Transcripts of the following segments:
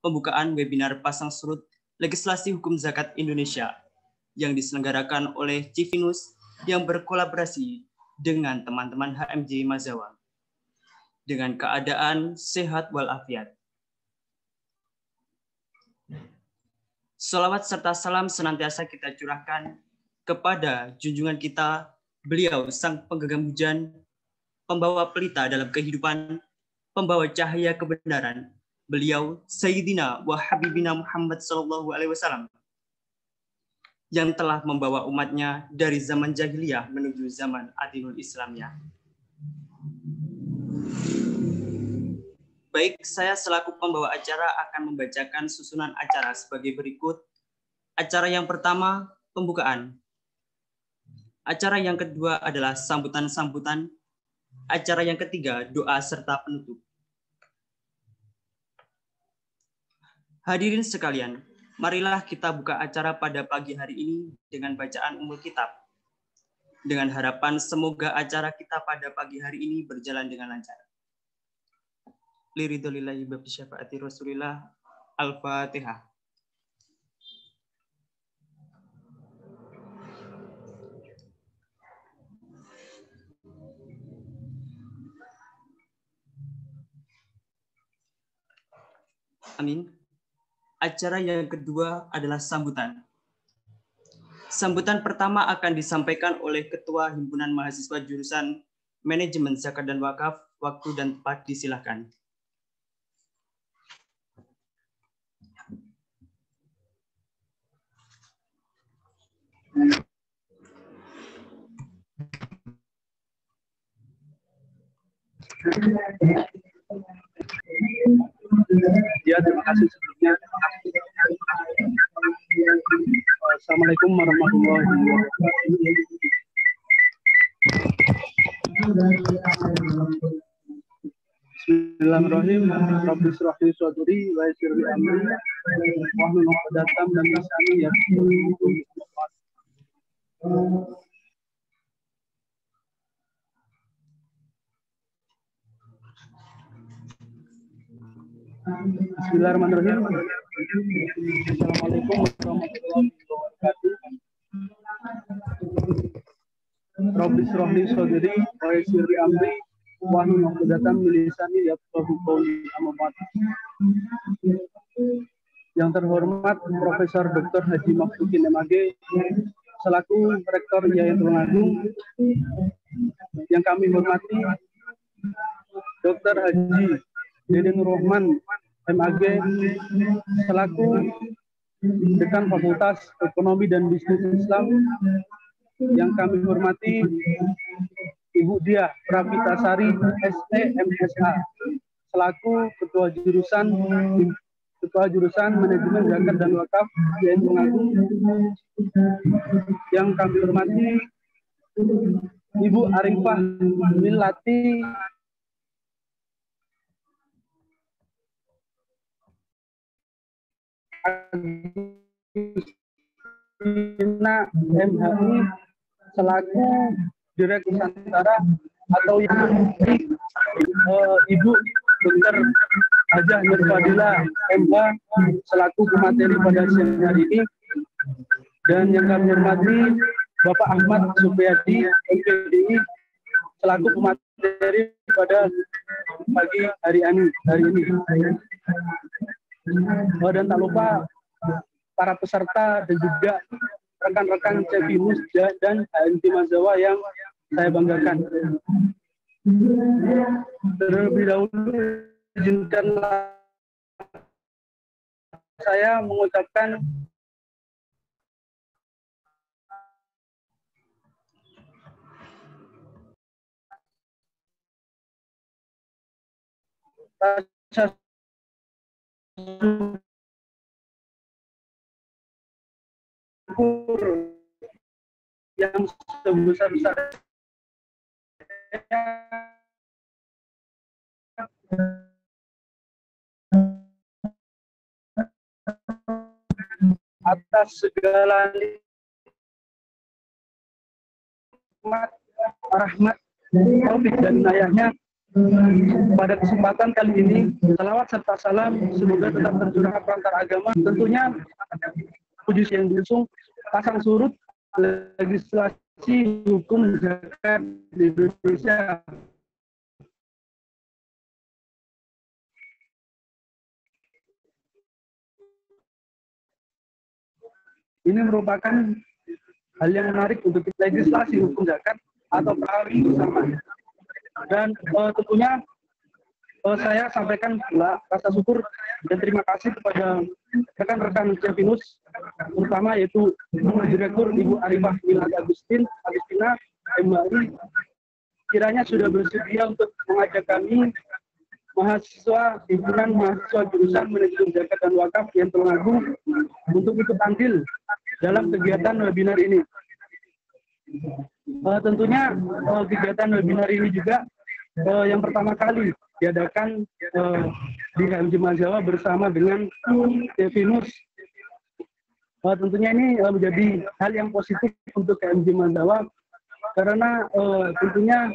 pembukaan webinar pasang surut legislasi hukum zakat Indonesia yang diselenggarakan oleh Civinus yang berkolaborasi dengan teman-teman HMJ Mazawa dengan keadaan sehat walafiat. Salawat serta salam senantiasa kita curahkan kepada junjungan kita, beliau sang penggenggam hujan, pembawa pelita dalam kehidupan, pembawa cahaya kebenaran, beliau Sayyidina wa Habibina Muhammad SAW, yang telah membawa umatnya dari zaman jahiliyah menuju zaman adilul Islamiyah. Baik, saya selaku pembawa acara akan membacakan susunan acara sebagai berikut. Acara yang pertama, pembukaan. Acara yang kedua adalah sambutan-sambutan. Acara yang ketiga, doa serta penutup. Hadirin sekalian, marilah kita buka acara pada pagi hari ini dengan bacaan Ummul Kitab. Dengan harapan semoga acara kita pada pagi hari ini berjalan dengan lancar. Liridolillahi babi syafaati Rasulillah. Al-Fatihah. Amin. Acara yang kedua adalah sambutan. Sambutan pertama akan disampaikan oleh Ketua Himpunan Mahasiswa Jurusan Manajemen Zakat dan Wakaf. Waktu dan tempat disilahkan. Ya, terima kasih sebelumnya. Assalamualaikum warahmatullahi wabarakatuh. Bismillahirrahmanirrahim. Rabbi shrah li sadri wa yassir li amri wahlul 'uqdatam min lisani yafqahu qawli. Bismillahirrahmanirrahim. Assalamualaikum warahmatullahi wabarakatuh. Rabbi shrah li sadri wa yassir li amri wahlul 'uqdatam min lisani yafqahu qawli. Amma ba'd. Yang terhormat Profesor Dr. Haji Maftukin MAG selaku Rektor Yayasan Tulungagung, yang kami hormati Dr. Haji Deden Rohman MAG selaku Dekan Fakultas Ekonomi dan Bisnis Islam, yang kami hormati Ibu Diah Pravitasari SE MSA selaku Ketua Jurusan Manajemen Zakat dan Wakaf Yayasan Tulungagung, yang kami hormati Ibu Arifah Milati MHI selaku Direktur Nusantara, atau Ibu Dr. Hajah Nurfadila MH selaku pemateri pada siang hari ini, dan yang kami hormati Bapak Ahmad Supriyadi MPDI selaku pemateri pada pagi hari ini. Dan tak lupa para peserta dan juga rekan-rekan Civinus dan HMJ Mazawa yang saya banggakan. Terlebih dahulu izinkanlah saya mengucapkan rasa syukur yang sebesar-besarnya atas segala nikmat, rahmat, taufik dan inayahnya Pada kesempatan kali ini, salawat serta salam semoga tetap tercurahkan antar agama. Tentunya puji yang diusung pasang surut legislasi hukum zakat di Indonesia. Ini merupakan hal yang menarik untuk legislasi hukum zakat atau perkara bersama. Dan tentunya saya sampaikan pula rasa syukur dan terima kasih kepada rekan-rekan Cevinus, terutama yaitu Direktur Ibu Arifah Milati Agustina MHI, kiranya sudah bersedia untuk mengajak kami mahasiswa himpunan mahasiswa jurusan manajemen zakat dan wakaf yang Tulungagung untuk ikut andil dalam kegiatan webinar ini. Tentunya kegiatan webinar ini juga yang pertama kali diadakan di HMJ Mazawa bersama dengan Cevinus. Tentunya ini menjadi hal yang positif untuk HMJ Mazawa karena tentunya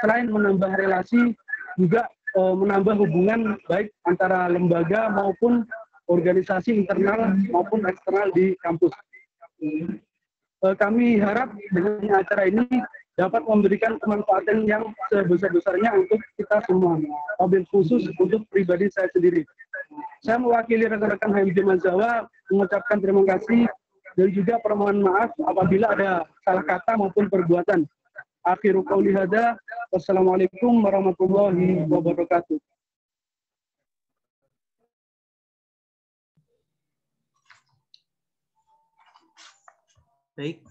selain menambah relasi juga menambah hubungan baik antara lembaga maupun organisasi internal maupun eksternal di kampus. Kami harap dengan acara ini dapat memberikan kemanfaatan yang sebesar-besarnya untuk kita semua, wabil khusus untuk pribadi saya sendiri. Saya mewakili rekan-rekan HMJ Mazawa mengucapkan terima kasih dan juga permohonan maaf apabila ada salah kata maupun perbuatan. Akhiru qauli hadza, wassalamualaikum warahmatullahi wabarakatuh. Baik,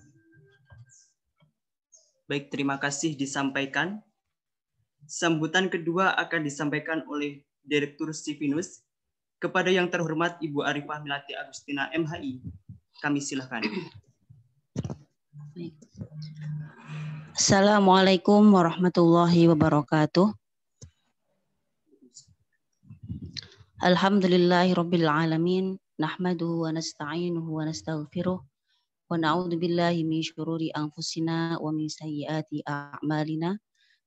terima kasih disampaikan. Sambutan kedua akan disampaikan oleh Direktur Cevinus kepada yang terhormat Ibu Arifah Milati Agustina MHI. Kami silakan. Assalamualaikum warahmatullahi wabarakatuh. Alhamdulillahirabbil alamin, nahmaduhu wa nasta'inuhu wa nastaghfiruh wa na'udzu billahi min syururi anfusina wa min sayyiati a'malina.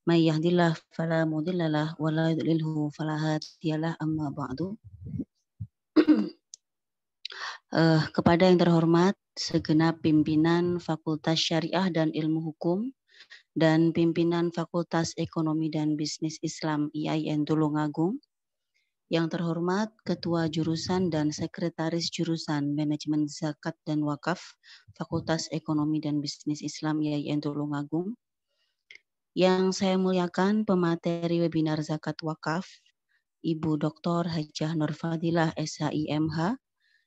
May yahdihillahu fala mudhillalah wa la yudlilhu fala hadiyalah, amma ba'du. Kepada yang terhormat segenap pimpinan Fakultas Syariah dan Ilmu Hukum dan pimpinan Fakultas Ekonomi dan Bisnis Islam IAIN Tulungagung, yang terhormat Ketua Jurusan dan Sekretaris Jurusan Manajemen Zakat dan Wakaf Fakultas Ekonomi dan Bisnis Islam IAIN Tulungagung, yang saya muliakan pemateri webinar Zakat Wakaf Ibu Dr. Hajah Nur Fadilah SHIMH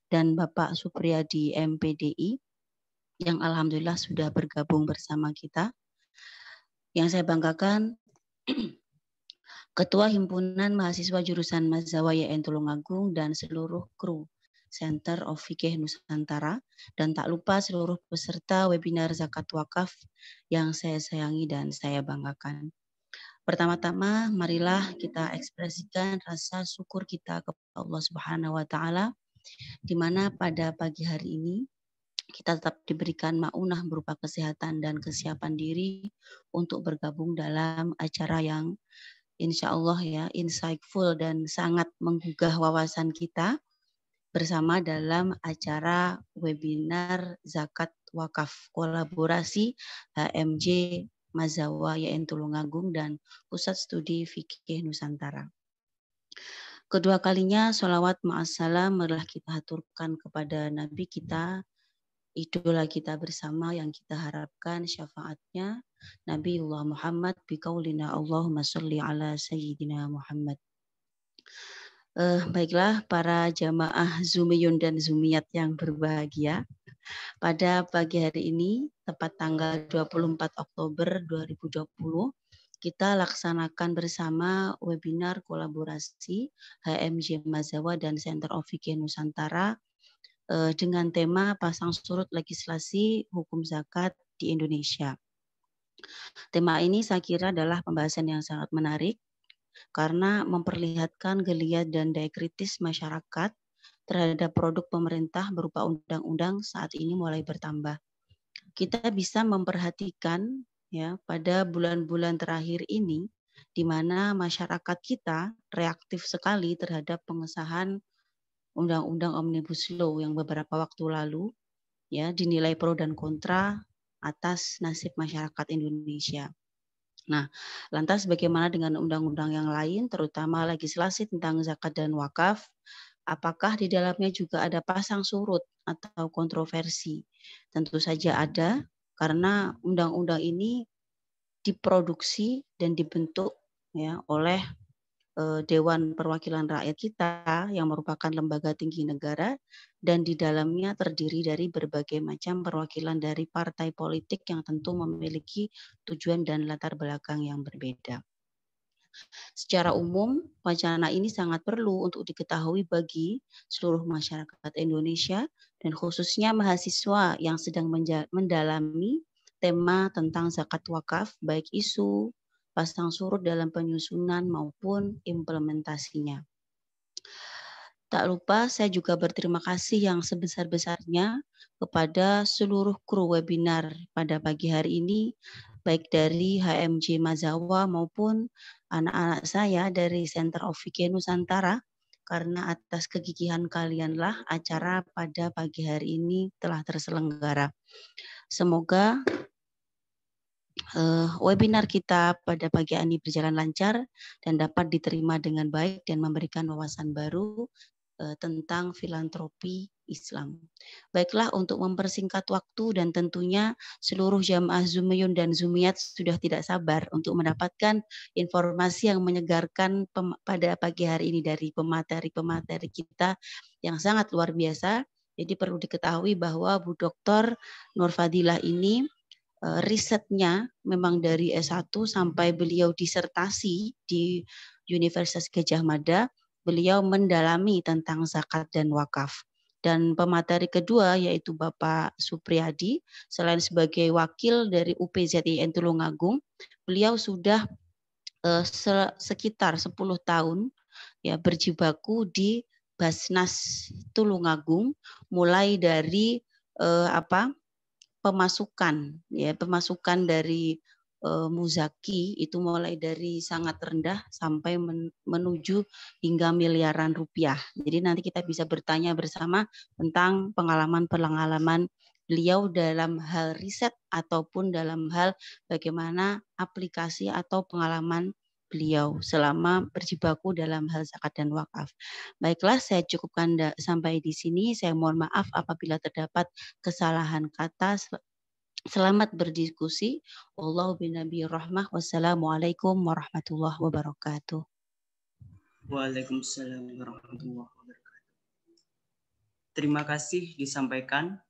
dan Bapak Supriyadi MPDI yang alhamdulillah sudah bergabung bersama kita. Yang saya banggakan Ketua Himpunan Mahasiswa Jurusan Mazawa IAIN Tulungagung dan seluruh kru Center of Fikih Nusantara, dan tak lupa seluruh peserta webinar Zakat Wakaf yang saya sayangi dan saya banggakan. Pertama-tama marilah kita ekspresikan rasa syukur kita kepada Allah Subhanahu wa taala, di mana pada pagi hari ini kita tetap diberikan maunah berupa kesehatan dan kesiapan diri untuk bergabung dalam acara yang insya Allah ya insightful dan sangat menggugah wawasan kita bersama dalam acara webinar Zakat Wakaf kolaborasi HMJ Mazawa IAIN Tulungagung dan Pusat Studi Fikih Nusantara. Kedua kalinya sholawat ma'assalam marilah kita haturkan kepada Nabi kita, idola kita bersama yang kita harapkan syafaatnya, Nabiullah Muhammad biqaulina Allahumma sholli ala sayyidina Muhammad. Baiklah para jamaah Zumiyun dan Zumiyat yang berbahagia, pada pagi hari ini tepat tanggal 24 Oktober 2020 kita laksanakan bersama webinar kolaborasi HMJ Mazawa dan Center of Fikih Nusantara dengan tema pasang surut legislasi hukum zakat di Indonesia. Tema ini saya kira adalah pembahasan yang sangat menarik karena memperlihatkan geliat dan daya kritis masyarakat terhadap produk pemerintah berupa undang-undang saat ini mulai bertambah. Kita bisa memperhatikan ya pada bulan-bulan terakhir ini di mana masyarakat kita reaktif sekali terhadap pengesahan Undang-Undang Omnibus Law yang beberapa waktu lalu ya dinilai pro dan kontra atas nasib masyarakat Indonesia. Nah, lantas bagaimana dengan undang-undang yang lain, terutama legislasi tentang zakat dan wakaf? Apakah di dalamnya juga ada pasang surut atau kontroversi? Tentu saja ada, karena undang-undang ini diproduksi dan dibentuk ya oleh Dewan Perwakilan Rakyat kita yang merupakan lembaga tinggi negara, dan di dalamnya terdiri dari berbagai macam perwakilan dari partai politik yang tentu memiliki tujuan dan latar belakang yang berbeda. Secara umum, wacana ini sangat perlu untuk diketahui bagi seluruh masyarakat Indonesia dan khususnya mahasiswa yang sedang mendalami tema tentang zakat wakaf, baik isu, pasang surut dalam penyusunan maupun implementasinya. Tak lupa saya juga berterima kasih yang sebesar-besarnya kepada seluruh kru webinar pada pagi hari ini, baik dari HMJ Mazawa maupun anak-anak saya dari Center of Fikih Nusantara, karena atas kegigihan kalianlah acara pada pagi hari ini telah terselenggara. Semoga webinar kita pada pagi ini berjalan lancar dan dapat diterima dengan baik dan memberikan wawasan baru tentang filantropi Islam. Baiklah, untuk mempersingkat waktu dan tentunya seluruh jamaah Zumiyun dan Zumiyat sudah tidak sabar untuk mendapatkan informasi yang menyegarkan pada pagi hari ini dari pemateri-pemateri kita yang sangat luar biasa. Jadi perlu diketahui bahwa Bu Dr. Nur Fadilah ini risetnya memang dari S1 sampai beliau disertasi di Universitas Gadjah Mada, beliau mendalami tentang zakat dan wakaf. Dan pemateri kedua yaitu Bapak Supriyadi, selain sebagai wakil dari UPZIN Tulungagung, beliau sudah sekitar 10 tahun ya berjibaku di Basnas Tulungagung, mulai dari pemasukan dari muzaki itu mulai dari sangat rendah sampai menuju hingga miliaran rupiah. Jadi nanti kita bisa bertanya bersama tentang pengalaman beliau dalam hal riset ataupun dalam hal bagaimana aplikasi atau pengalaman beliau selama berjibaku dalam hal zakat dan wakaf. Baiklah, saya cukupkan sampai di sini. Saya mohon maaf apabila terdapat kesalahan kata. Selamat berdiskusi. Wallahu binabi rahmah. Wassalamualaikum warahmatullahi wabarakatuh. Waalaikumsalam warahmatullahi wabarakatuh. Terima kasih disampaikan.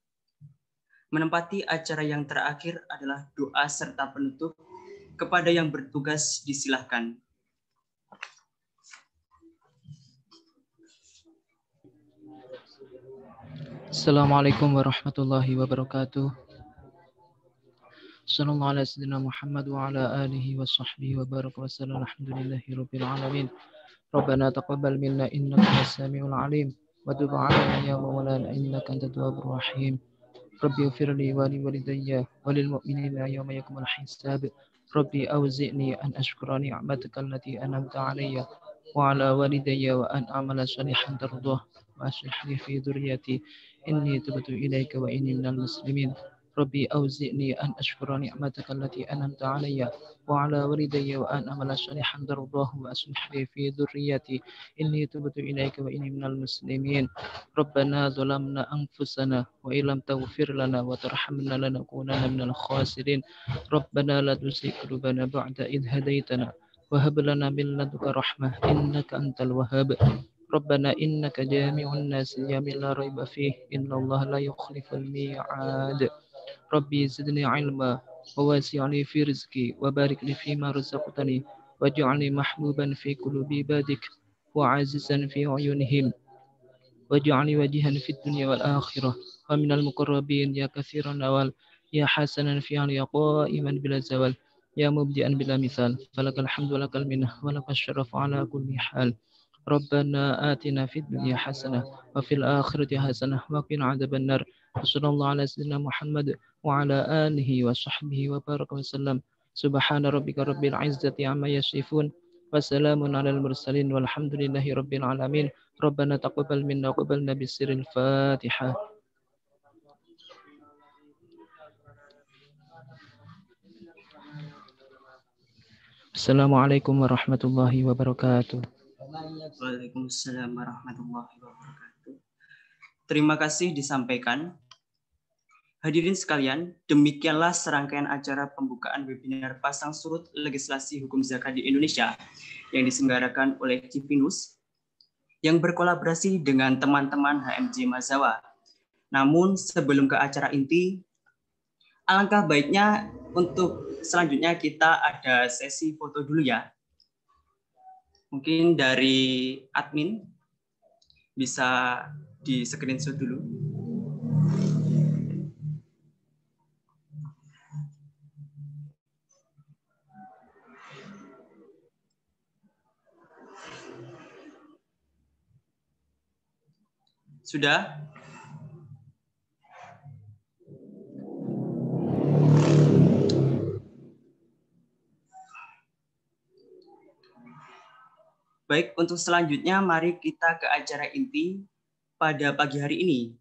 Menempati acara yang terakhir adalah doa serta penutup. Kepada yang bertugas disilahkan. Assalamualaikum warahmatullahi wabarakatuh. Sallallahu ala sayyidina Muhammad wa ala alihi wa sahbihi wa baraka wa sallam. Alhamdulillahi rabbil alamin. Rabbana taqabbal minna innaka as-sami'ul alim wa tub 'alaina ya maulana innaka antat tawwabur rahim. Rabbi ighfir li wa li walidayya wa lil mu'minina yawma yaqumul hisab. Rabbi awzi'ni an ashkura ni'mataka allati an'amta 'alayya wa 'ala walidayya wa an a'mala salihan tardah wa aslih li fi dhurriyyati inni tubtu ilayka wa inni minal muslimin. Rabbi awzi'ni an ashkura ni'mataka allati an'amta 'alayya wa 'ala walidayya wa an a'mala salihan tardah wa aslih li fi dhurriyyati inni tubtu ilayka wa inni minal muslimin. Rabbana zalamna anfusana wa illam taghfir lana wa tarhamna lanakunanna minal khasirin. Rabbana la tuzigh qulubana ba'da idh hadaytana wa hab lana min ladunka rahmah innaka antal wahhab. Rabbana innaka jami'un nas yawmin la rayba fihi innallaha la yukhliful mi'ad. Rabbi zidni ilma wa wasi'ni fi rizqi wa barik li fima razaqtani waj'alni mahbuban fi qulubi ibadik wa 'azizan fi 'uyunihim waj'alni wajihan fid dunya wal akhirah wa minal muqarrabin ya katsiran nawal ya hasanan fi 'ali qa'iman bila zawal ya mubdi'an bila misal falakal hamdu wa lakal minnah wa lakal syarafu 'ala kulli hal. Rabbana atina fid dunya hasanah wa fil akhirati hasanah wa qina adzaban nar. Sallallahu ala sayyidina Muhammad wa ala alihi wa sahbihi wa baraka wa sallam. Subhana rabbika rabbil izzati amma yasifun. Wassalamun alal mursalin walhamdulillahi rabbil alamin. Rabbana taqabbal minna wa qabalna bisiril Fatihah. Assalamualaikum warahmatullahi wabarakatuh. Waalaikumsalam warahmatullahi wabarakatuh. Terima kasih disampaikan. Hadirin sekalian, demikianlah serangkaian acara pembukaan webinar Pasang Surut Legislasi Hukum Zakat di Indonesia yang diselenggarakan oleh Cipinus yang berkolaborasi dengan teman-teman HMJ Mazawa. Namun sebelum ke acara inti, alangkah baiknya untuk selanjutnya kita ada sesi foto dulu ya. Mungkin dari admin bisa di screenshot dulu. Sudah? Baik, untuk selanjutnya mari kita ke acara inti pada pagi hari ini.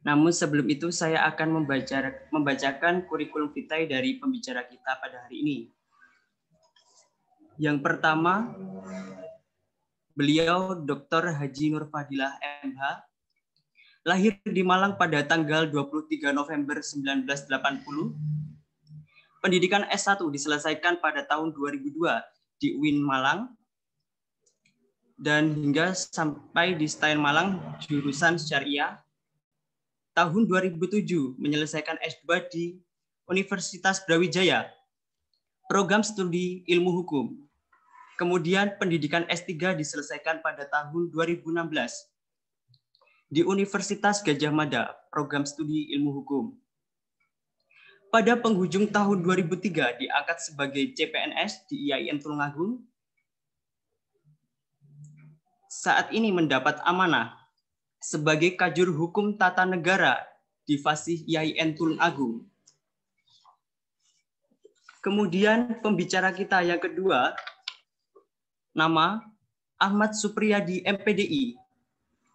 Namun sebelum itu saya akan membacakan kurikulum vitae dari pembicara kita pada hari ini. Yang pertama, beliau Dr. Haji Nur Fadilah MH, lahir di Malang pada tanggal 23 November 1980. Pendidikan S1 diselesaikan pada tahun 2002 di UIN Malang. Dan hingga sampai di STAIN Malang, jurusan Syariah. Tahun 2007 menyelesaikan S2 di Universitas Brawijaya, program studi ilmu hukum. Kemudian pendidikan S3 diselesaikan pada tahun 2016 di Universitas Gadjah Mada, program studi ilmu hukum. Pada penghujung tahun 2003 diangkat sebagai CPNS di IAIN Tulungagung. Saat ini mendapat amanah sebagai Kajur Hukum Tata Negara di Fasih IAIN Tulungagung. Kemudian pembicara kita yang kedua, nama Ahmad Supriyadi MPDI,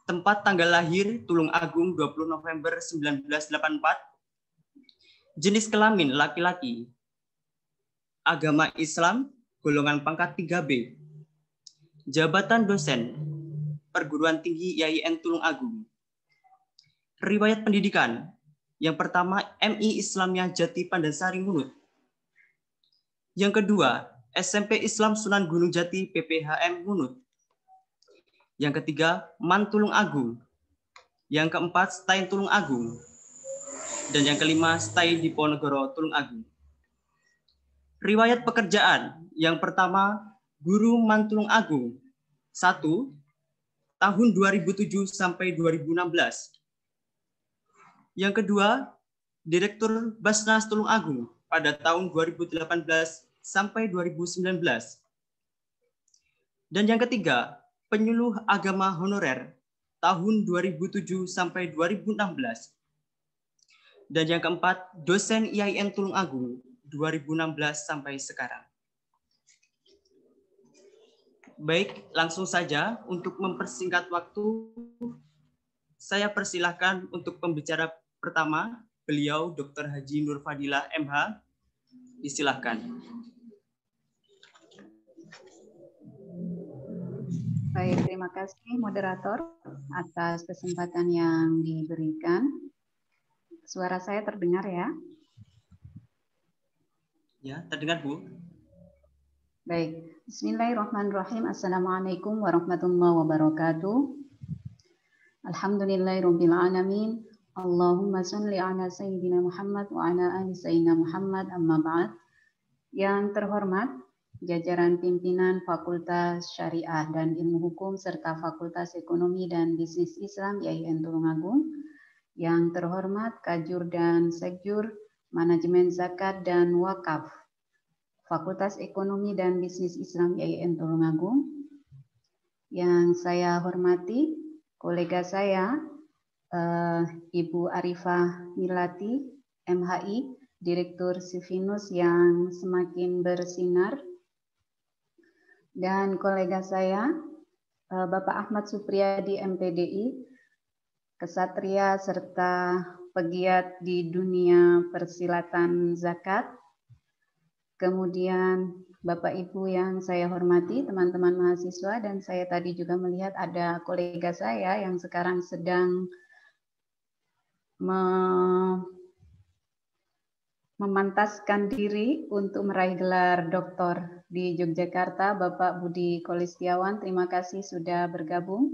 tempat tanggal lahir Tulungagung 20 November 1984, jenis kelamin laki-laki, agama Islam, golongan pangkat 3B, jabatan dosen, perguruan tinggi IAIN Tulungagung. Riwayat pendidikan, yang pertama MI Islamiyah Jati Pandansari Munut. Yang kedua, SMP Islam Sunan Gunung Jati PPHM Munut. Yang ketiga, MAN Tulungagung. Yang keempat, STAIN Tulungagung. Dan yang kelima, STAI Diponegoro Tulungagung. Riwayat pekerjaan, yang pertama, Guru MAN Tulungagung. 1. Tahun 2007 sampai 2016. Yang kedua, Direktur Basnas Tulungagung pada tahun 2018 sampai 2019. Dan yang ketiga, Penyuluh Agama Honorer tahun 2007 sampai 2016. Dan yang keempat, dosen IAIN Tulungagung 2016 sampai sekarang. Baik, langsung saja untuk mempersingkat waktu, saya persilahkan untuk pembicara pertama, beliau Dr. Haji Nur Fadilah MH. Disilahkan. Baik, terima kasih moderator atas kesempatan yang diberikan. Suara saya terdengar ya? Ya, terdengar Bu. Baik, Bismillahirrahmanirrahim. Assalamualaikum warahmatullahi wabarakatuh. Alhamdulillahirabbil alamin. Allahumma shalli ala sayyidina Muhammad wa ala ali sayyidina Muhammad, amma ba'd. Yang terhormat jajaran pimpinan Fakultas Syariah dan Ilmu Hukum serta Fakultas Ekonomi dan Bisnis Islam IAIN Tulungagung. Yang terhormat Kajur dan Sekjur Manajemen Zakat dan Wakaf Fakultas Ekonomi dan Bisnis Islam IAIN Tulungagung. Yang saya hormati kolega saya Ibu Arifah Milati MHI Direktur Sivinus yang semakin bersinar, dan kolega saya, Bapak Ahmad Supriyadi MPDI, kesatria serta pegiat di dunia persilatan zakat. Kemudian Bapak Ibu yang saya hormati, teman-teman mahasiswa, dan saya tadi juga melihat ada kolega saya yang sekarang sedang memantaskan diri untuk meraih gelar doktor di Yogyakarta, Bapak Budi Kolistiawan. Terima kasih sudah bergabung.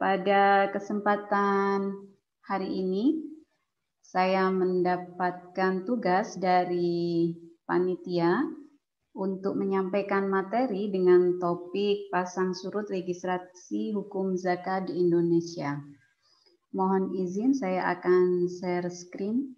Pada kesempatan hari ini, saya mendapatkan tugas dari panitia untuk menyampaikan materi dengan topik pasang surut registrasi hukum zakat di Indonesia. Mohon izin, saya akan share screen.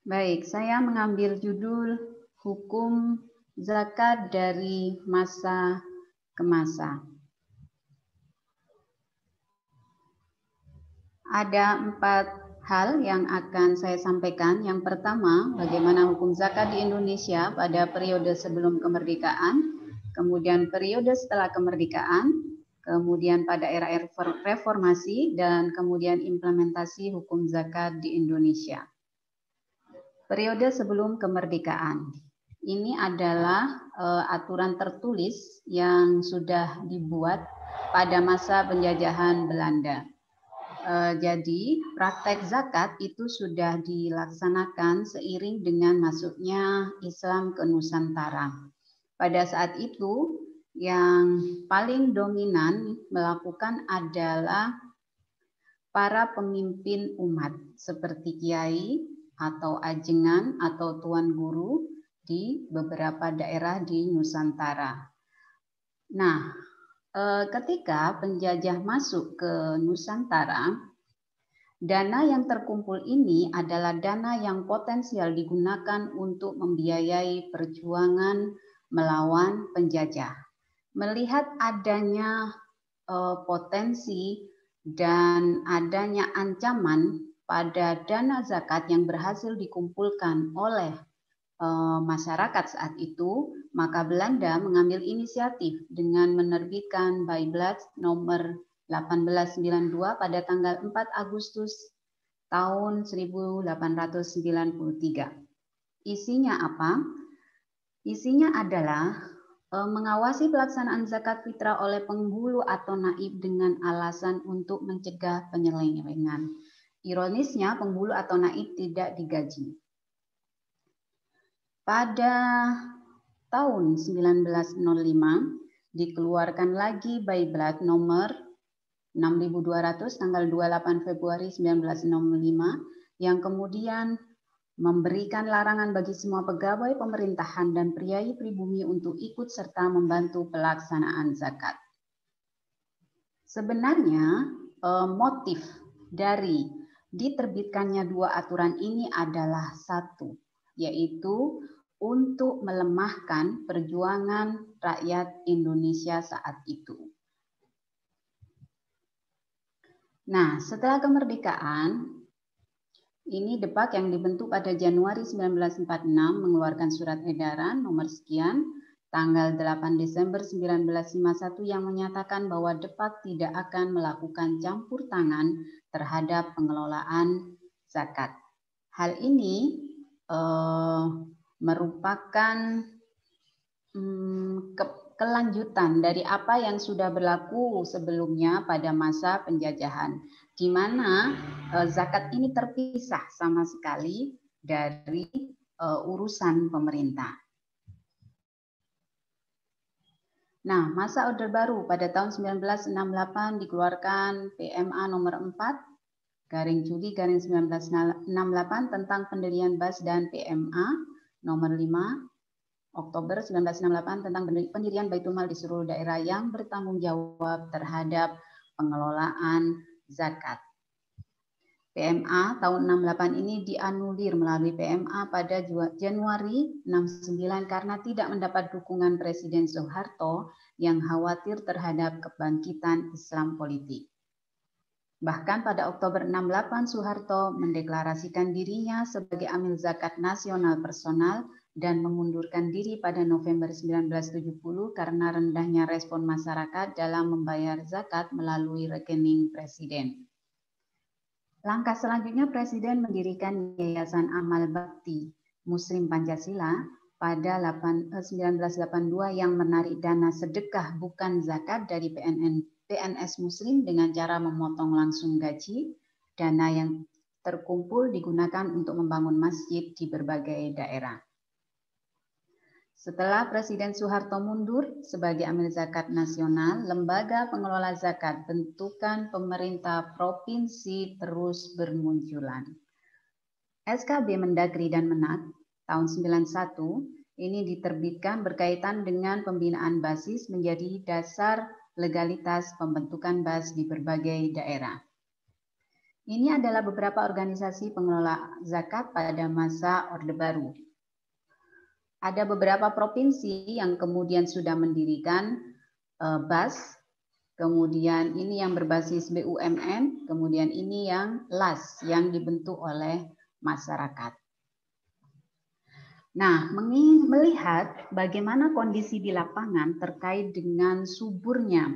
Baik, saya mengambil judul Hukum Zakat dari Masa ke Masa. Ada 4 hal yang akan saya sampaikan. Yang pertama, bagaimana hukum zakat di Indonesia pada periode sebelum kemerdekaan, kemudian periode setelah kemerdekaan, kemudian pada era reformasi, dan kemudian implementasi hukum zakat di Indonesia. Periode sebelum kemerdekaan. Ini adalah aturan tertulis yang sudah dibuat pada masa penjajahan Belanda. Jadi praktek zakat itu sudah dilaksanakan seiring dengan masuknya Islam ke Nusantara. Pada saat itu yang paling dominan melakukan adalah para pemimpin umat seperti kiai atau ajengan atau tuan guru di beberapa daerah di Nusantara. Nah, ketika penjajah masuk ke Nusantara, dana yang terkumpul ini adalah dana yang potensial digunakan untuk membiayai perjuangan melawan penjajah. Melihat adanya potensi dan adanya ancaman pada dana zakat yang berhasil dikumpulkan oleh masyarakat saat itu, maka Belanda mengambil inisiatif dengan menerbitkan Bijblad nomor 1892 pada tanggal 4 Agustus tahun 1893. Isinya apa? Isinya adalah mengawasi pelaksanaan zakat fitrah oleh penghulu atau naib dengan alasan untuk mencegah penyelewengan. Ironisnya, penghulu atau naib tidak digaji. Pada tahun 1905 dikeluarkan lagi Bijblad nomor 6200 tanggal 28 Februari 1965 yang kemudian memberikan larangan bagi semua pegawai pemerintahan dan priai pribumi untuk ikut serta membantu pelaksanaan zakat. Sebenarnya motif dari diterbitkannya 2 aturan ini adalah satu, yaitu untuk melemahkan perjuangan rakyat Indonesia saat itu. Nah, setelah kemerdekaan, ini Depak yang dibentuk pada Januari 1946 mengeluarkan surat edaran nomor sekian tanggal 8 Desember 1951 yang menyatakan bahwa Depak tidak akan melakukan campur tangan terhadap pengelolaan zakat. Hal ini merupakan kelanjutan dari apa yang sudah berlaku sebelumnya pada masa penjajahan, di mana zakat ini terpisah sama sekali dari urusan pemerintah. Nah, masa Orde Baru pada tahun 1968 dikeluarkan PMA nomor 4 garing Juli garing 1968 tentang pendirian BAS dan PMA nomor 5 Oktober 1968 tentang pendirian Baitul Mal di seluruh daerah yang bertanggung jawab terhadap pengelolaan zakat. PMA tahun 68 ini dianulir melalui PMA pada Januari 69 karena tidak mendapat dukungan Presiden Soeharto yang khawatir terhadap kebangkitan Islam politik. Bahkan pada Oktober 68 Soeharto mendeklarasikan dirinya sebagai amil zakat nasional personal dan mengundurkan diri pada November 1970 karena rendahnya respon masyarakat dalam membayar zakat melalui rekening Presiden. Langkah selanjutnya Presiden mendirikan Yayasan Amal Bakti Muslim Pancasila pada 1982 yang menarik dana sedekah bukan zakat dari PNS Muslim dengan cara memotong langsung gaji. Dana yang terkumpul digunakan untuk membangun masjid di berbagai daerah. Setelah Presiden Soeharto mundur sebagai amil zakat nasional, lembaga pengelola zakat bentukan pemerintah provinsi terus bermunculan. SKB Mendagri dan Menak tahun 91 ini diterbitkan berkaitan dengan pembinaan basis menjadi dasar legalitas pembentukan BAS di berbagai daerah. Ini adalah beberapa organisasi pengelola zakat pada masa Orde Baru. Ada beberapa provinsi yang kemudian sudah mendirikan BAS, kemudian ini yang berbasis BUMN, kemudian ini yang LAS yang dibentuk oleh masyarakat. Nah, melihat bagaimana kondisi di lapangan terkait dengan suburnya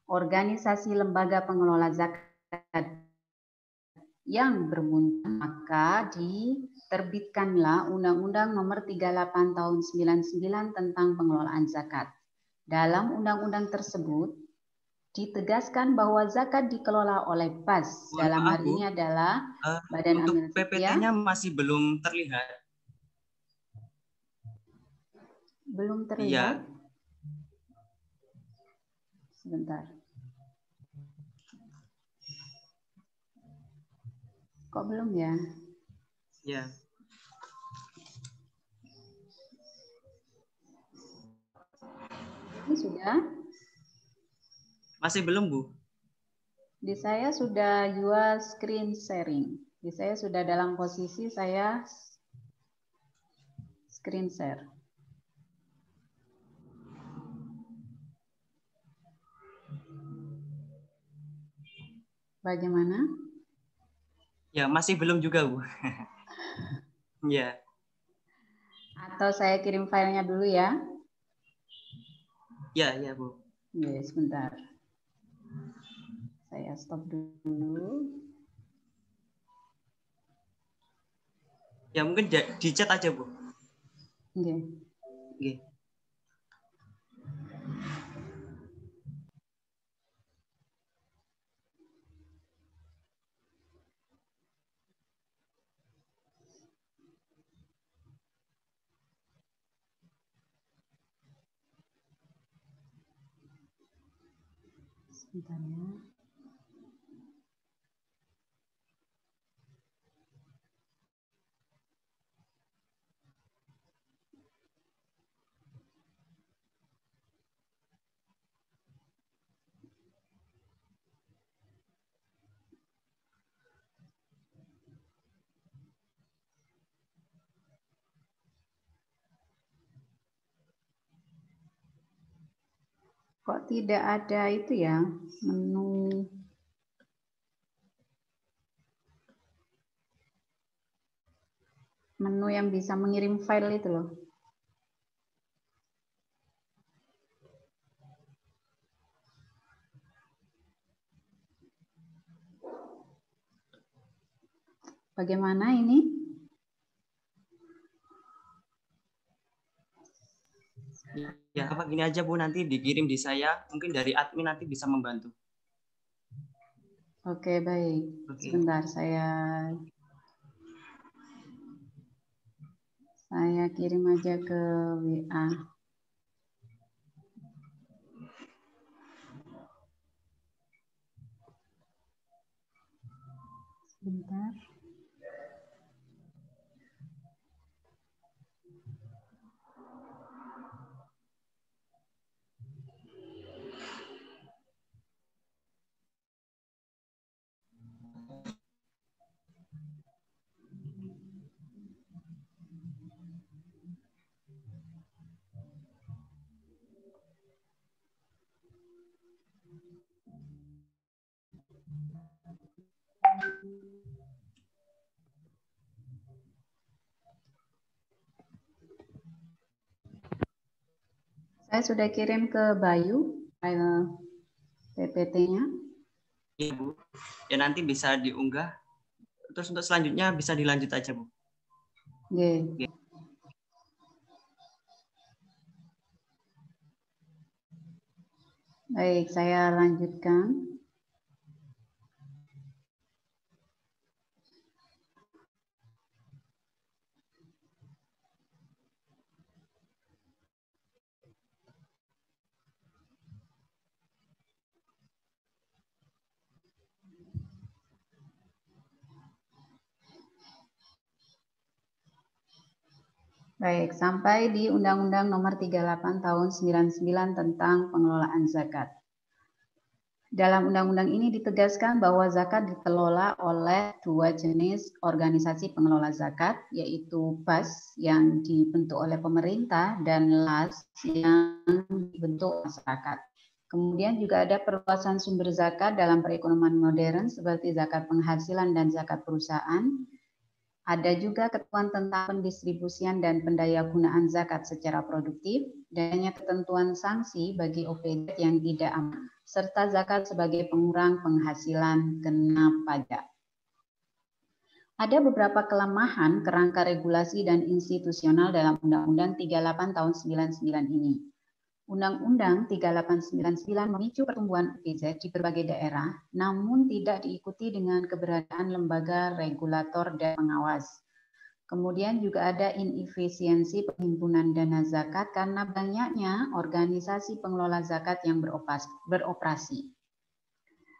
organisasi lembaga pengelola zakat yang bermunculan, maka diterbitkanlah Undang-Undang Nomor 38 Tahun 99 tentang pengelolaan zakat. Dalam undang-undang tersebut ditegaskan bahwa zakat dikelola oleh BAS. Dalam hal ini adalah Badan Amil Untuk PPT-nya masih belum terlihat. Belum terlihat? Iya. Sebentar. Kok belum ya? Ya. Ini sudah? Masih belum, Bu? Di saya sudah juga screen sharing. Di saya sudah dalam posisi saya screen share. Bagaimana? Ya, masih belum juga, Bu. Ya. Atau saya kirim filenya dulu ya? Ya, ya, Bu. Ya, sebentar. Saya stop dulu. Ya, mungkin di chat aja, Bu. Oke. Oke. Sebentar ya. Kok tidak ada itu ya, menu yang bisa mengirim file itu loh. Bagaimana ini? Ya, apa gini aja, Bu, nanti dikirim di saya, mungkin dari admin nanti bisa membantu. Oke, baik. Oke. Sebentar saya kirim aja ke WA. Sebentar. Saya sudah kirim ke Bayu file PPT-nya. Ya Bu, ya nanti bisa diunggah. Terus untuk selanjutnya bisa dilanjut aja Bu. Oke. Baik, saya lanjutkan. Baik, sampai di Undang-Undang Nomor 38 Tahun 99 tentang pengelolaan zakat. Dalam undang-undang ini ditegaskan bahwa zakat dikelola oleh dua jenis organisasi pengelola zakat, yaitu BAS yang dibentuk oleh pemerintah dan LAS yang dibentuk masyarakat. Kemudian juga ada perluasan sumber zakat dalam perekonomian modern seperti zakat penghasilan dan zakat perusahaan. Ada juga ketentuan tentang pendistribusian dan pendayagunaan zakat secara produktif, dan ketentuan sanksi bagi OPZ yang tidak aman, serta zakat sebagai pengurang penghasilan kena pajak. Ada beberapa kelemahan kerangka regulasi dan institusional dalam Undang-Undang 38 tahun 99 ini. Undang-Undang 3899 memicu pertumbuhan OPZ di berbagai daerah, namun tidak diikuti dengan keberadaan lembaga regulator dan pengawas. Kemudian juga ada inefisiensi penghimpunan dana zakat karena banyaknya organisasi pengelola zakat yang beroperasi.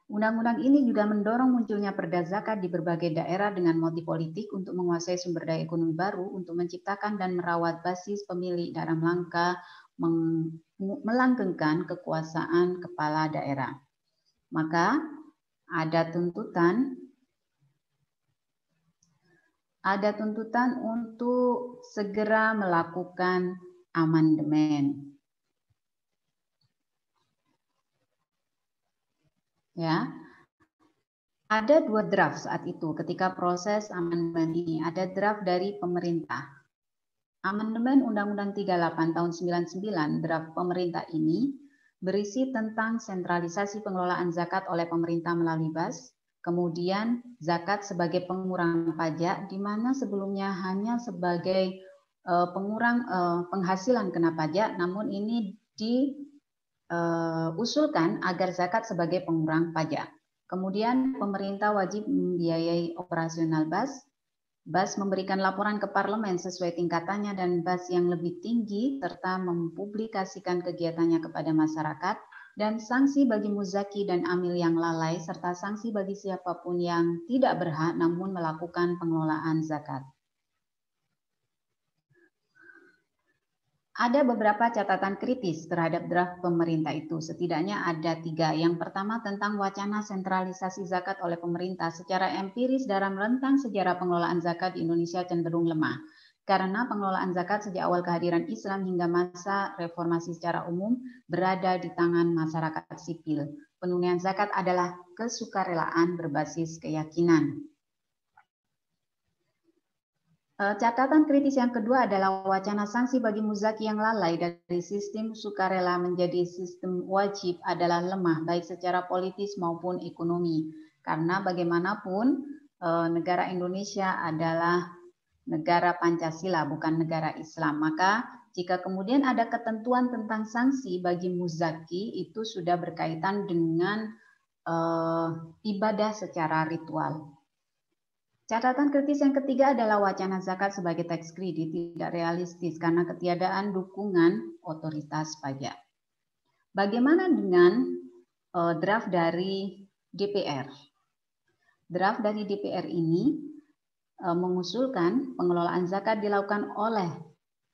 Undang-undang ini juga mendorong munculnya perda zakat di berbagai daerah dengan motif politik untuk menguasai sumber daya ekonomi baru untuk menciptakan dan merawat basis pemilih dalam rangka melanggengkan kekuasaan kepala daerah. Maka ada tuntutan untuk segera melakukan amandemen. Ya. Ada dua draft saat itu ketika proses amandemen ini. Ada draft dari pemerintah. Amandemen Undang-Undang 38 tahun 99 draft pemerintah ini berisi tentang sentralisasi pengelolaan zakat oleh pemerintah melalui BAS, kemudian zakat sebagai pengurang pajak, di mana sebelumnya hanya sebagai pengurang penghasilan kena pajak, namun ini diusulkan agar zakat sebagai pengurang pajak. Kemudian pemerintah wajib membiayai operasional BAS. BAS memberikan laporan ke parlemen sesuai tingkatannya dan BAS yang lebih tinggi serta mempublikasikan kegiatannya kepada masyarakat, dan sanksi bagi muzaki dan amil yang lalai serta sanksi bagi siapapun yang tidak berhak namun melakukan pengelolaan zakat. Ada beberapa catatan kritis terhadap draft pemerintah itu, setidaknya ada 3. Yang pertama tentang wacana sentralisasi zakat oleh pemerintah. Secara empiris dalam rentang sejarah pengelolaan zakat di Indonesia cenderung lemah. Karena pengelolaan zakat sejak awal kehadiran Islam hingga masa reformasi secara umum berada di tangan masyarakat sipil. Penunaian zakat adalah kesukarelaan berbasis keyakinan. Catatan kritis yang kedua adalah wacana sanksi bagi muzaki yang lalai dari sistem sukarela menjadi sistem wajib adalah lemah baik secara politis maupun ekonomi. Karena bagaimanapun negara Indonesia adalah negara Pancasila bukan negara Islam. Maka jika kemudian ada ketentuan tentang sanksi bagi muzaki itu sudah berkaitan dengan ibadah secara ritual. Catatan kritis yang ketiga adalah wacana zakat sebagai tax credit tidak realistis karena ketiadaan dukungan otoritas pajak. Bagaimana dengan draft dari DPR? Draft dari DPR ini mengusulkan pengelolaan zakat dilakukan oleh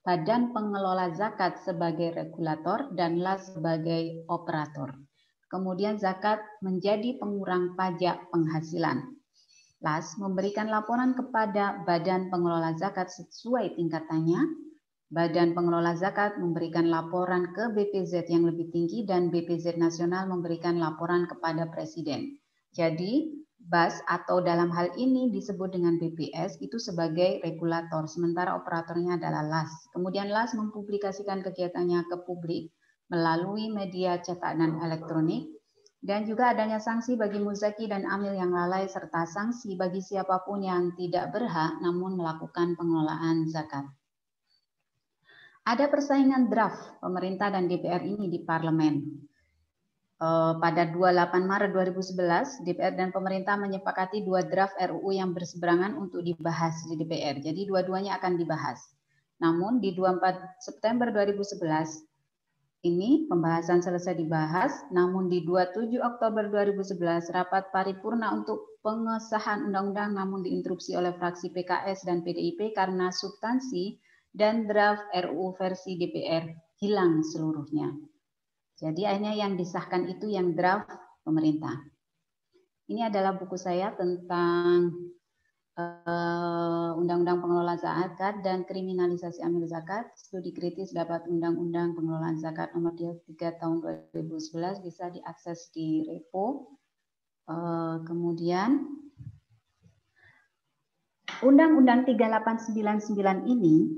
Badan Pengelola Zakat sebagai regulator dan LAS sebagai operator. Kemudian zakat menjadi pengurang pajak penghasilan. LAS memberikan laporan kepada Badan Pengelola Zakat sesuai tingkatannya. Badan Pengelola Zakat memberikan laporan ke BPZ yang lebih tinggi dan BPZ nasional memberikan laporan kepada Presiden. Jadi BAS atau dalam hal ini disebut dengan BPS itu sebagai regulator, sementara operatornya adalah LAS. Kemudian LAS mempublikasikan kegiatannya ke publik melalui media cetak dan elektronik, dan juga adanya sanksi bagi muzaki dan amil yang lalai serta sanksi bagi siapapun yang tidak berhak namun melakukan pengelolaan zakat. Ada persaingan draft pemerintah dan DPR ini di parlemen. Pada 28 Maret 2011, DPR dan pemerintah menyepakati 2 draft RUU yang berseberangan untuk dibahas di DPR. Jadi dua-duanya akan dibahas. Namun di 24 September 2011, ini pembahasan selesai dibahas, namun di 27 Oktober 2011, rapat paripurna untuk pengesahan undang-undang namun diinterupsi oleh fraksi PKS dan PDIP karena substansi dan draft RUU versi DPR hilang seluruhnya. Jadi akhirnya yang disahkan itu yang draft pemerintah. Ini adalah buku saya tentang Undang-Undang Pengelolaan Zakat dan Kriminalisasi Amil Zakat. Studi kritis dapat Undang-Undang Pengelolaan Zakat nomor 23 tahun 2011 bisa diakses di repo. Kemudian Undang-Undang 3899 ini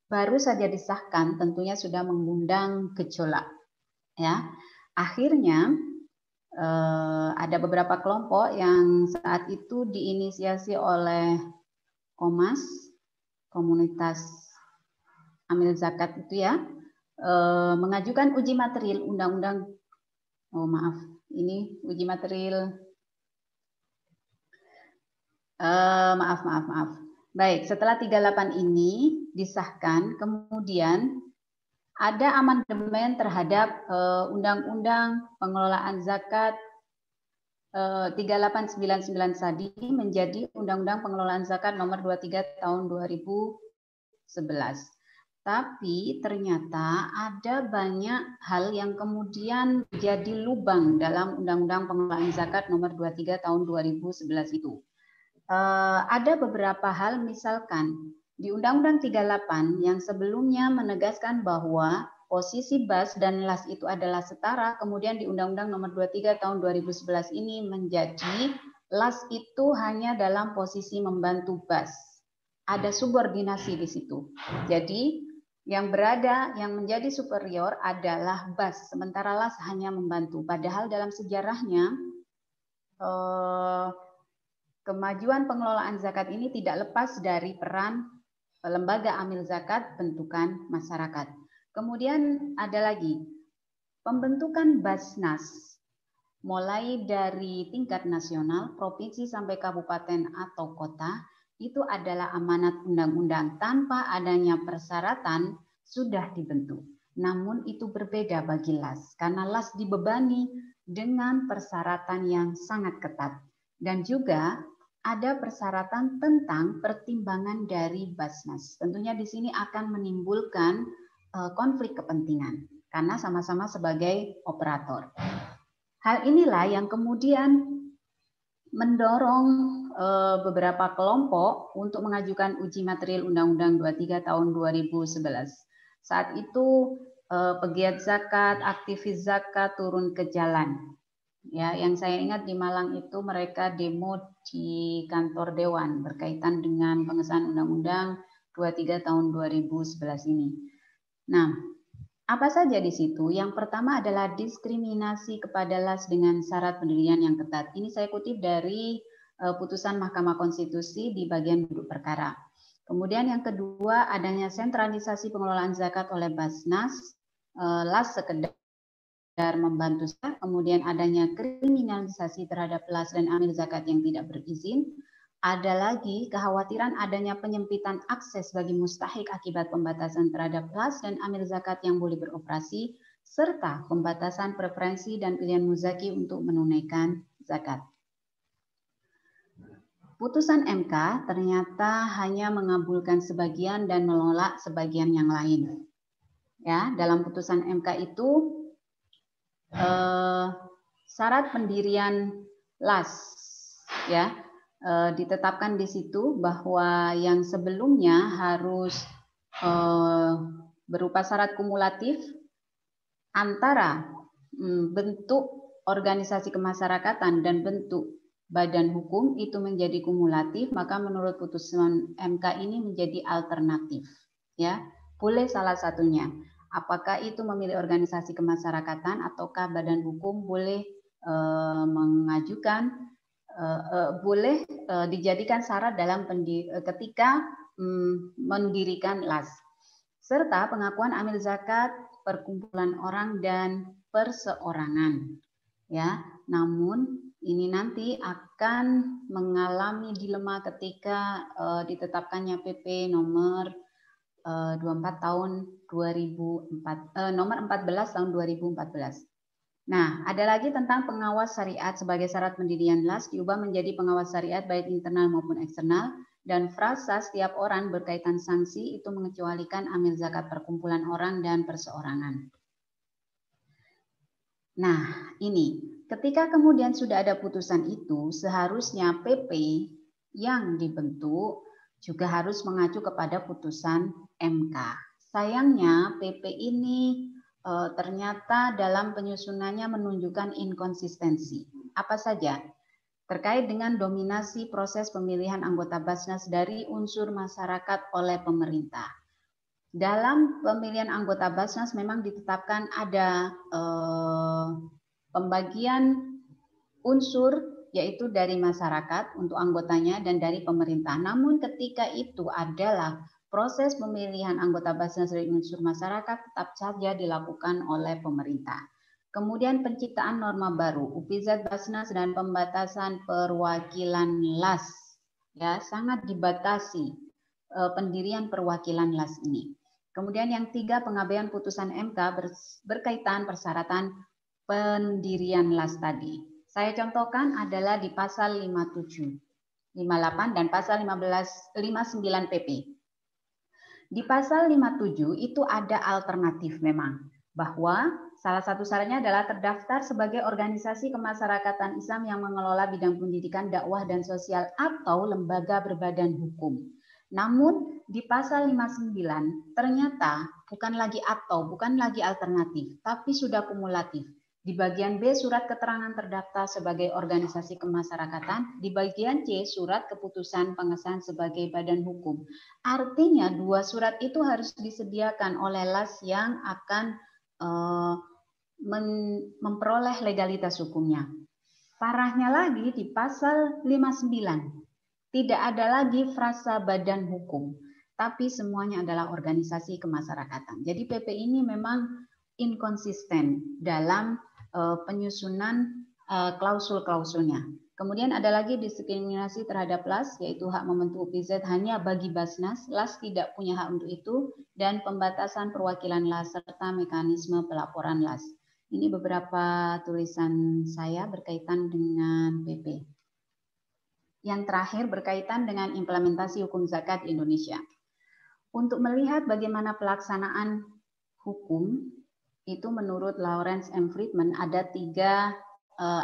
baru saja disahkan, tentunya sudah mengundang gejolak. Ya, akhirnya ada beberapa kelompok yang saat itu diinisiasi oleh Komas, komunitas amil zakat itu ya, mengajukan uji material undang-undang. Oh maaf, ini uji material. Maaf. Baik, setelah 38 ini disahkan, kemudian ada amandemen terhadap Undang-Undang Pengelolaan Zakat 3899 tadi menjadi Undang-Undang Pengelolaan Zakat nomor 23 tahun 2011. Tapi ternyata ada banyak hal yang kemudian jadi lubang dalam Undang-Undang Pengelolaan Zakat nomor 23 tahun 2011 itu. Ada beberapa hal, misalkan di Undang-Undang 38 yang sebelumnya menegaskan bahwa posisi BAS dan LAS itu adalah setara, kemudian di Undang-Undang nomor 23 tahun 2011 ini menjadi LAS itu hanya dalam posisi membantu BAS. Ada subordinasi di situ. Jadi yang menjadi superior adalah BAS, sementara LAS hanya membantu. Padahal dalam sejarahnya kemajuan pengelolaan zakat ini tidak lepas dari peran lembaga amil zakat bentukan masyarakat. Kemudian ada lagi pembentukan Basnas mulai dari tingkat nasional, provinsi sampai kabupaten atau kota itu adalah amanat undang-undang, tanpa adanya persyaratan sudah dibentuk. Namun itu berbeda bagi LAS karena LAS dibebani dengan persyaratan yang sangat ketat dan juga ada persyaratan tentang pertimbangan dari Basnas. Tentunya di sini akan menimbulkan konflik kepentingan karena sama-sama sebagai operator. Hal inilah yang kemudian mendorong beberapa kelompok untuk mengajukan uji material Undang-Undang 23 tahun 2011. Saat itu pegiat zakat, aktivis zakat turun ke jalan. Ya, yang saya ingat di Malang itu mereka demo di kantor Dewan berkaitan dengan pengesahan Undang-Undang 23 tahun 2011 ini. Nah, apa saja di situ? Yang pertama adalah diskriminasi kepada LAS dengan syarat pendirian yang ketat. Ini saya kutip dari putusan Mahkamah Konstitusi di bagian duduk perkara. Kemudian yang kedua adanya sentralisasi pengelolaan zakat oleh Basnas, LAS sekedar membantu zakat, kemudian adanya kriminalisasi terhadap LAS dan amil zakat yang tidak berizin. Ada lagi kekhawatiran adanya penyempitan akses bagi mustahik akibat pembatasan terhadap LAS dan amil zakat yang boleh beroperasi, serta pembatasan preferensi dan pilihan muzaki untuk menunaikan zakat. Putusan MK ternyata hanya mengabulkan sebagian dan menolak sebagian yang lain. Ya, dalam putusan MK itu syarat pendirian LAS ya ditetapkan di situ bahwa yang sebelumnya harus berupa syarat kumulatif antara bentuk organisasi kemasyarakatan dan bentuk badan hukum itu menjadi kumulatif, maka menurut putusan MK ini menjadi alternatif ya, boleh salah satunya. Apakah itu memilih organisasi kemasyarakatan ataukah badan hukum boleh mengajukan, boleh dijadikan syarat dalam ketika mendirikan LAS, serta pengakuan amil zakat, perkumpulan orang dan perseorangan. Ya, namun ini nanti akan mengalami dilema ketika ditetapkannya PP nomor 24 tahun 2004, nomor 14 tahun 2014. Nah, ada lagi tentang pengawas syariat sebagai syarat pendirian LAS diubah menjadi pengawas syariat baik internal maupun eksternal, dan frasa setiap orang berkaitan sanksi itu mengecualikan amil zakat perkumpulan orang dan perseorangan. Nah, ini ketika kemudian sudah ada putusan itu, seharusnya PP yang dibentuk juga harus mengacu kepada putusan MK. Sayangnya PP ini ternyata dalam penyusunannya menunjukkan inkonsistensi. Apa saja? Terkait dengan dominasi proses pemilihan anggota Basnas dari unsur masyarakat oleh pemerintah. Dalam pemilihan anggota Basnas memang ditetapkan ada pembagian unsur, yaitu dari masyarakat untuk anggotanya dan dari pemerintah. Namun ketika itu adalah proses pemilihan anggota Basnas dari unsur masyarakat tetap saja dilakukan oleh pemerintah. Kemudian penciptaan norma baru, UPZ Basnas dan pembatasan perwakilan LAS, ya sangat dibatasi pendirian perwakilan LAS ini. Kemudian yang tiga, pengabaian putusan MK berkaitan persyaratan pendirian LAS tadi. Saya contohkan adalah di pasal 57, 58 dan pasal 59 PP. Di pasal 57 itu ada alternatif memang, bahwa salah satu syaratnya adalah terdaftar sebagai organisasi kemasyarakatan Islam yang mengelola bidang pendidikan, dakwah, dan sosial atau lembaga berbadan hukum. Namun di pasal 59 ternyata bukan lagi atau, bukan lagi alternatif, tapi sudah kumulatif. Di bagian B surat keterangan terdaftar sebagai organisasi kemasyarakatan, di bagian C surat keputusan pengesahan sebagai badan hukum. Artinya dua surat itu harus disediakan oleh LAS yang akan memperoleh legalitas hukumnya. Parahnya lagi di pasal 59 tidak ada lagi frasa badan hukum, tapi semuanya adalah organisasi kemasyarakatan. Jadi PP ini memang inkonsisten dalam penyusunan klausul-klausulnya. Kemudian ada lagi diskriminasi terhadap LAS, yaitu hak membentuk UPZ hanya bagi Basnas, LAS tidak punya hak untuk itu, dan pembatasan perwakilan LAS serta mekanisme pelaporan LAS. Ini beberapa tulisan saya berkaitan dengan PP. Yang terakhir berkaitan dengan implementasi hukum zakat di Indonesia. Untuk melihat bagaimana pelaksanaan hukum, itu menurut Lawrence M. Friedman ada tiga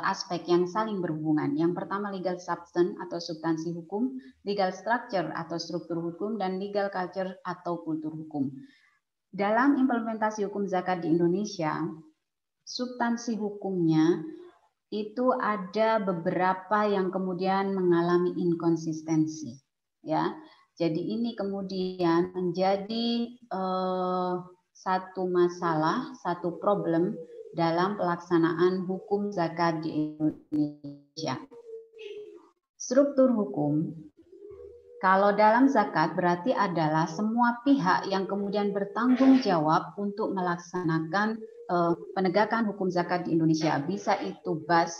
aspek yang saling berhubungan. Yang pertama legal substance atau substansi hukum, legal structure atau struktur hukum, dan legal culture atau kultur hukum. Dalam implementasi hukum zakat di Indonesia, substansi hukumnya itu ada beberapa yang kemudian mengalami inkonsistensi. Ya, jadi ini kemudian menjadi satu masalah, satu problem dalam pelaksanaan hukum zakat di Indonesia. Struktur hukum, kalau dalam zakat berarti adalah semua pihak yang kemudian bertanggung jawab untuk melaksanakan penegakan hukum zakat di Indonesia. Bisa itu BAS,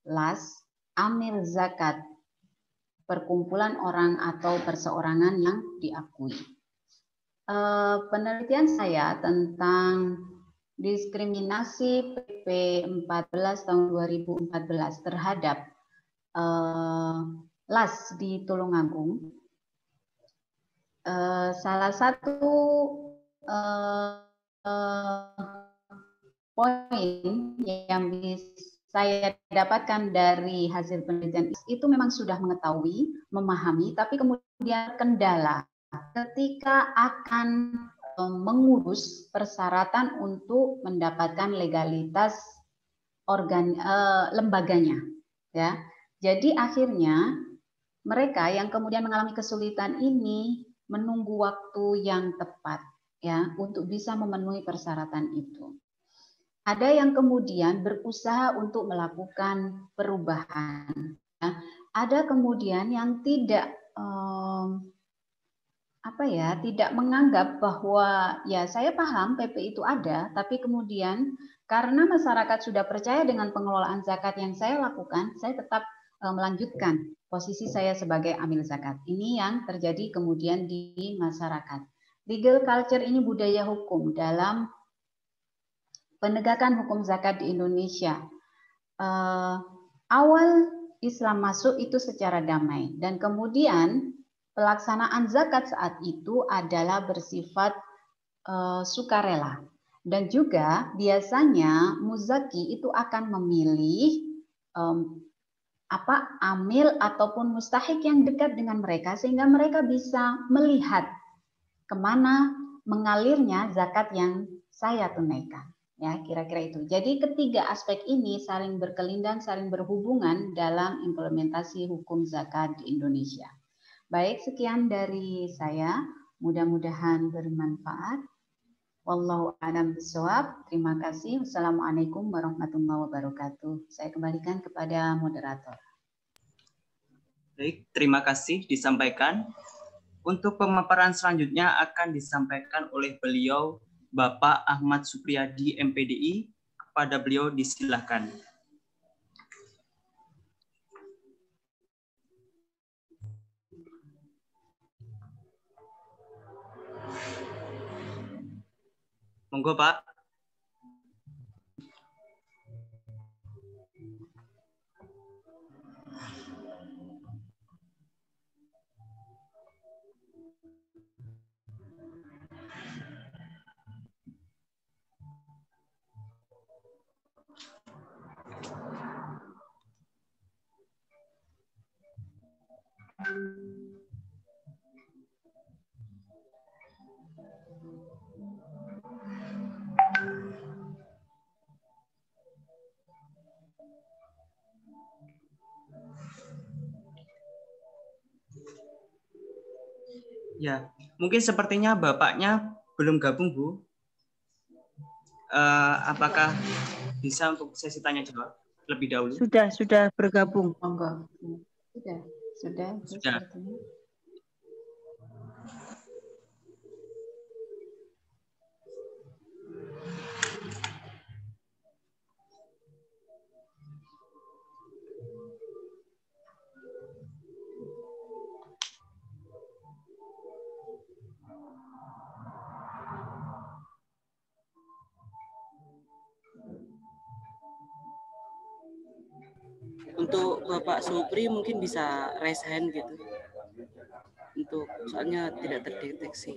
LAS, amil zakat, perkumpulan orang atau perseorangan yang diakui. Penelitian saya tentang diskriminasi PP 14 tahun 2014 terhadap LAS di Tulungagung, salah satu poin yang saya dapatkan dari hasil penelitian itu memang sudah mengetahui, memahami, tapi kemudian kendala ketika akan mengurus persyaratan untuk mendapatkan legalitas lembaganya, ya. Jadi akhirnya mereka yang kemudian mengalami kesulitan ini menunggu waktu yang tepat. ya untuk bisa memenuhi persyaratan itu. Ada yang kemudian berusaha untuk melakukan perubahan. Ya. Ada kemudian yang tidak tidak menganggap bahwa ya saya paham PP itu ada, tapi kemudian karena masyarakat sudah percaya dengan pengelolaan zakat yang saya lakukan, saya tetap melanjutkan posisi saya sebagai amil zakat. Ini yang terjadi kemudian di masyarakat. Legal culture ini budaya hukum dalam penegakan hukum zakat di Indonesia. Awal Islam masuk itu secara damai dan kemudian pelaksanaan zakat saat itu adalah bersifat sukarela. Dan juga biasanya muzaki itu akan memilih amil ataupun mustahik yang dekat dengan mereka sehingga mereka bisa melihat kemana mengalirnya zakat yang saya tunaikan. Ya, kira-kira itu. Jadi ketiga aspek ini saling berkelindan, saling berhubungan dalam implementasi hukum zakat di Indonesia. Baik, sekian dari saya. Mudah-mudahan bermanfaat. Wallahu a'lam bishawab. Terima kasih. Wassalamualaikum warahmatullahi wabarakatuh. Saya kembalikan kepada moderator. Baik, terima kasih disampaikan. Untuk pemaparan selanjutnya akan disampaikan oleh beliau Bapak Ahmad Supriyadi MPDI. Kepada beliau disilakan. Monggo Pak. Ya, mungkin sepertinya Bapaknya belum gabung, Bu. Apakah bisa untuk sesi tanya jawab lebih dahulu? Sudah bergabung. Monggo. Sudah. Sepertinya. Untuk Bapak Supri mungkin bisa raise hand gitu. Untuk soalnya tidak terdeteksi.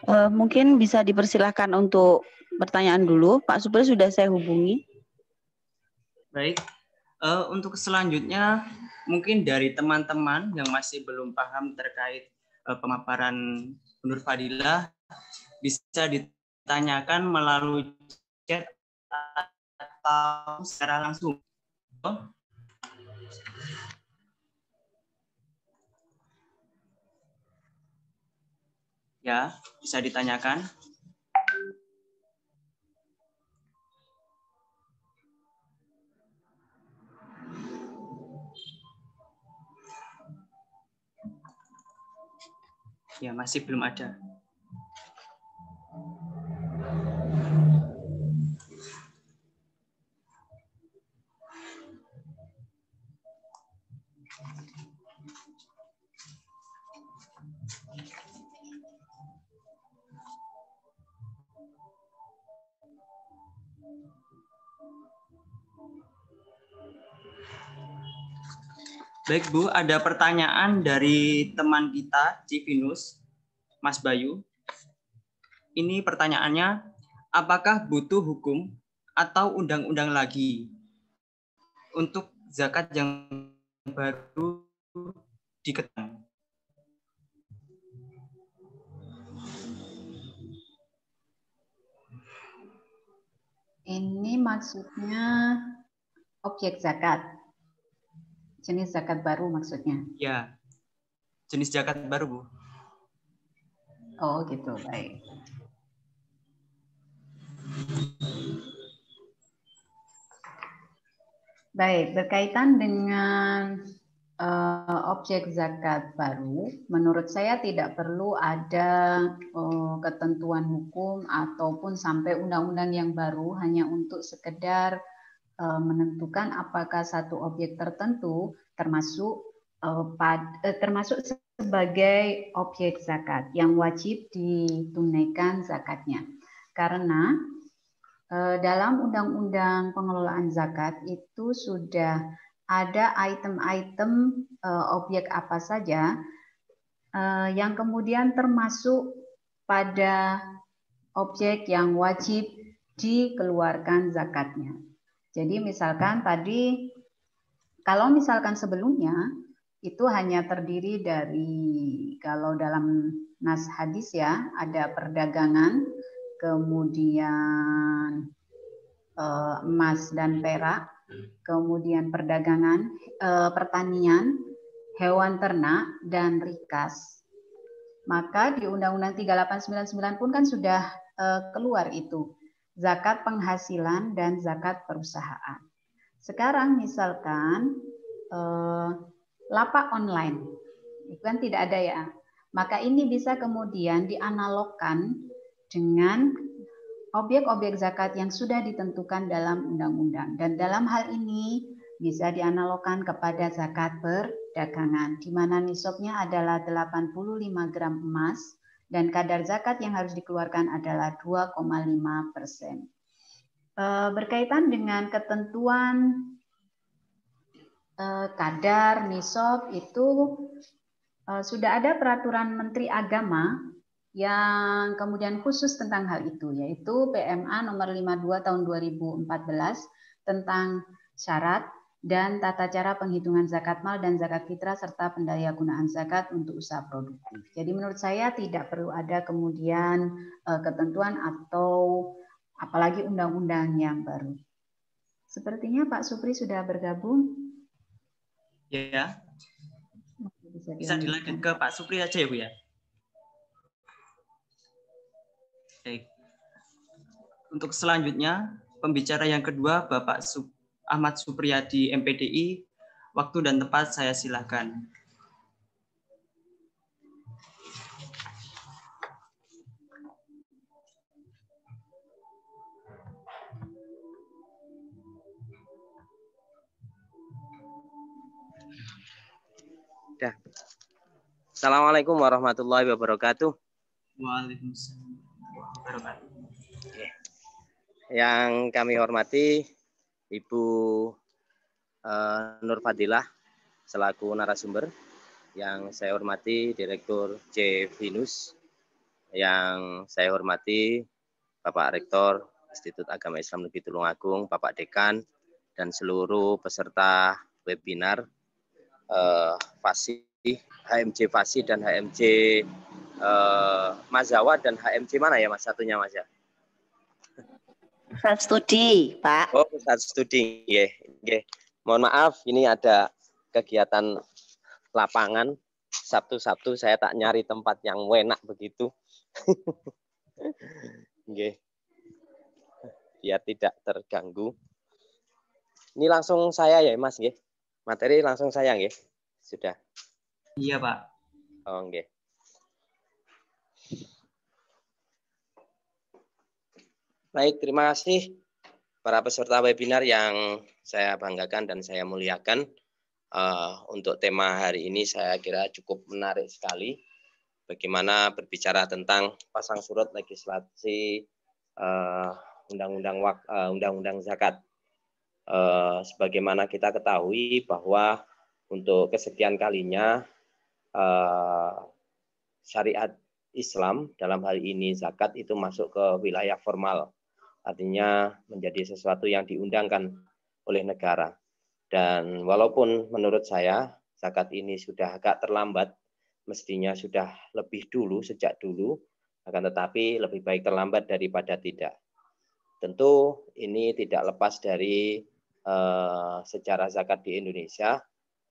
Mungkin bisa dipersilahkan untuk pertanyaan dulu. Pak Supri sudah saya hubungi. Baik, untuk selanjutnya mungkin dari teman-teman yang masih belum paham terkait pemaparan Bu Nur Fadilah bisa ditanyakan melalui chat atau secara langsung. Ya, bisa ditanyakan. Ya, masih belum ada. Baik Bu, ada pertanyaan dari teman kita, Civinus, Mas Bayu. Ini pertanyaannya, apakah butuh hukum atau undang-undang lagi untuk zakat yang baru diketang? Ini maksudnya objek zakat. Jenis zakat baru maksudnya. Ya, jenis zakat baru, Bu. Oh, gitu. Baik. Baik, berkaitan dengan objek zakat baru, menurut saya tidak perlu ada ketentuan hukum ataupun sampai undang-undang yang baru hanya untuk sekedar menentukan apakah satu objek tertentu termasuk sebagai objek zakat yang wajib ditunaikan zakatnya. Karena dalam Undang-Undang Pengelolaan Zakat itu sudah ada item-item objek apa saja yang kemudian termasuk pada objek yang wajib dikeluarkan zakatnya. Jadi misalkan tadi, kalau misalkan sebelumnya itu hanya terdiri dari, kalau dalam nas hadis ya, ada perdagangan, kemudian emas dan perak, kemudian perdagangan, pertanian, hewan ternak, dan rikas. Maka di Undang-Undang 3899 pun kan sudah keluar itu, zakat penghasilan dan zakat perusahaan. Sekarang misalkan lapak online, itu kan tidak ada ya. Maka ini bisa kemudian dianalogkan dengan objek-objek zakat yang sudah ditentukan dalam undang-undang. Dan dalam hal ini bisa dianalogkan kepada zakat perdagangan, di mana nisabnya adalah 85 gram emas dan kadar zakat yang harus dikeluarkan adalah 2,5%. Berkaitan dengan ketentuan kadar nisab itu sudah ada peraturan Menteri Agama yang kemudian khusus tentang hal itu, yaitu PMA nomor 52 tahun 2014 tentang syarat dan tata cara penghitungan zakat mal dan zakat fitrah serta pendaya gunaan zakat untuk usaha produktif. Jadi menurut saya tidak perlu ada kemudian ketentuan atau apalagi undang-undang yang baru. Sepertinya Pak Supri sudah bergabung. Ya. Bisa dilanjut ke Pak Supri aja ya Bu ya. Baik. Untuk selanjutnya, pembicara yang kedua Bapak Ahmad Supriyadi MPDI, waktu dan tempat saya silakan. Ya. Assalamualaikum warahmatullahi wabarakatuh. Waalaikumsalam warahmatullahi wabarakatuh. Yang kami hormati Ibu Nur Fadilah selaku narasumber, yang saya hormati Direktur Civinus, yang saya hormati Bapak Rektor Institut Agama Islam Negeri Tulungagung, Bapak Dekan, dan seluruh peserta webinar FASI, HMJ FASI dan HMJ Mazawa dan HMJ mana ya Mas satunya Mas ya? Pusat studi, Pak. Oh, pusat studi. Yeah. Mohon maaf, ini ada kegiatan lapangan. Sabtu-Sabtu saya tak nyari tempat yang enak begitu. Biar tidak terganggu. Ini langsung saya ya, Mas, nggih. Materi langsung saya nggih. Sudah. Iya, Pak. Oh, nggih. Baik, terima kasih para peserta webinar yang saya banggakan dan saya muliakan. Untuk tema hari ini saya kira cukup menarik sekali. Bagaimana berbicara tentang pasang surut legislasi undang-undang zakat. Sebagaimana kita ketahui bahwa untuk kesekian kalinya syariat Islam dalam hal ini zakat itu masuk ke wilayah formal. Artinya menjadi sesuatu yang diundangkan oleh negara. Dan walaupun menurut saya zakat ini sudah agak terlambat, mestinya sudah lebih dulu, sejak dulu, akan tetapi lebih baik terlambat daripada tidak. Tentu ini tidak lepas dari sejarah zakat di Indonesia,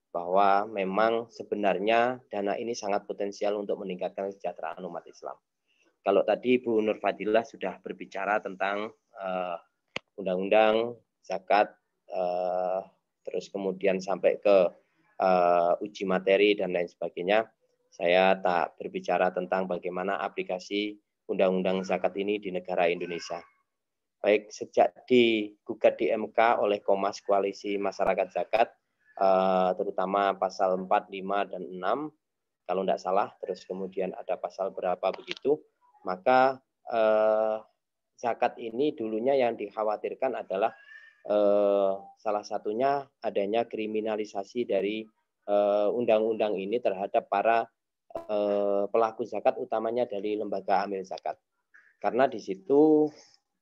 bahwa memang sebenarnya dana ini sangat potensial untuk meningkatkan kesejahteraan umat Islam. Kalau tadi Bu Nur Fadilah sudah berbicara tentang undang-undang zakat, terus kemudian sampai ke uji materi dan lain sebagainya, saya tak berbicara tentang bagaimana aplikasi undang-undang zakat ini di negara Indonesia. Baik sejak digugat di MK oleh Komnas Koalisi Masyarakat Zakat, terutama pasal 4, 5, dan 6, kalau tidak salah, terus kemudian ada pasal berapa begitu, maka zakat ini dulunya yang dikhawatirkan adalah salah satunya adanya kriminalisasi dari undang-undang ini terhadap para pelaku zakat, utamanya dari lembaga amil zakat. Karena di situ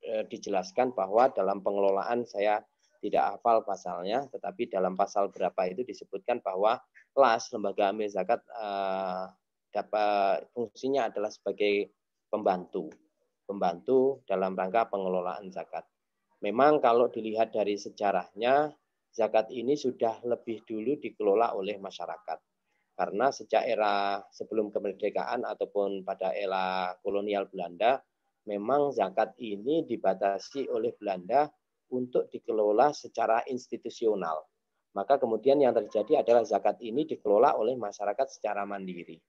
dijelaskan bahwa dalam pengelolaan, saya tidak hafal pasalnya, tetapi dalam pasal berapa itu disebutkan bahwa LAS, lembaga amil zakat, dapat fungsinya adalah sebagai pembantu dalam rangka pengelolaan zakat. Memang kalau dilihat dari sejarahnya, zakat ini sudah lebih dulu dikelola oleh masyarakat. Karena sejak era sebelum kemerdekaan ataupun pada era kolonial Belanda, memang zakat ini dibatasi oleh Belanda untuk dikelola secara institusional. Maka kemudian yang terjadi adalah zakat ini dikelola oleh masyarakat secara mandiri.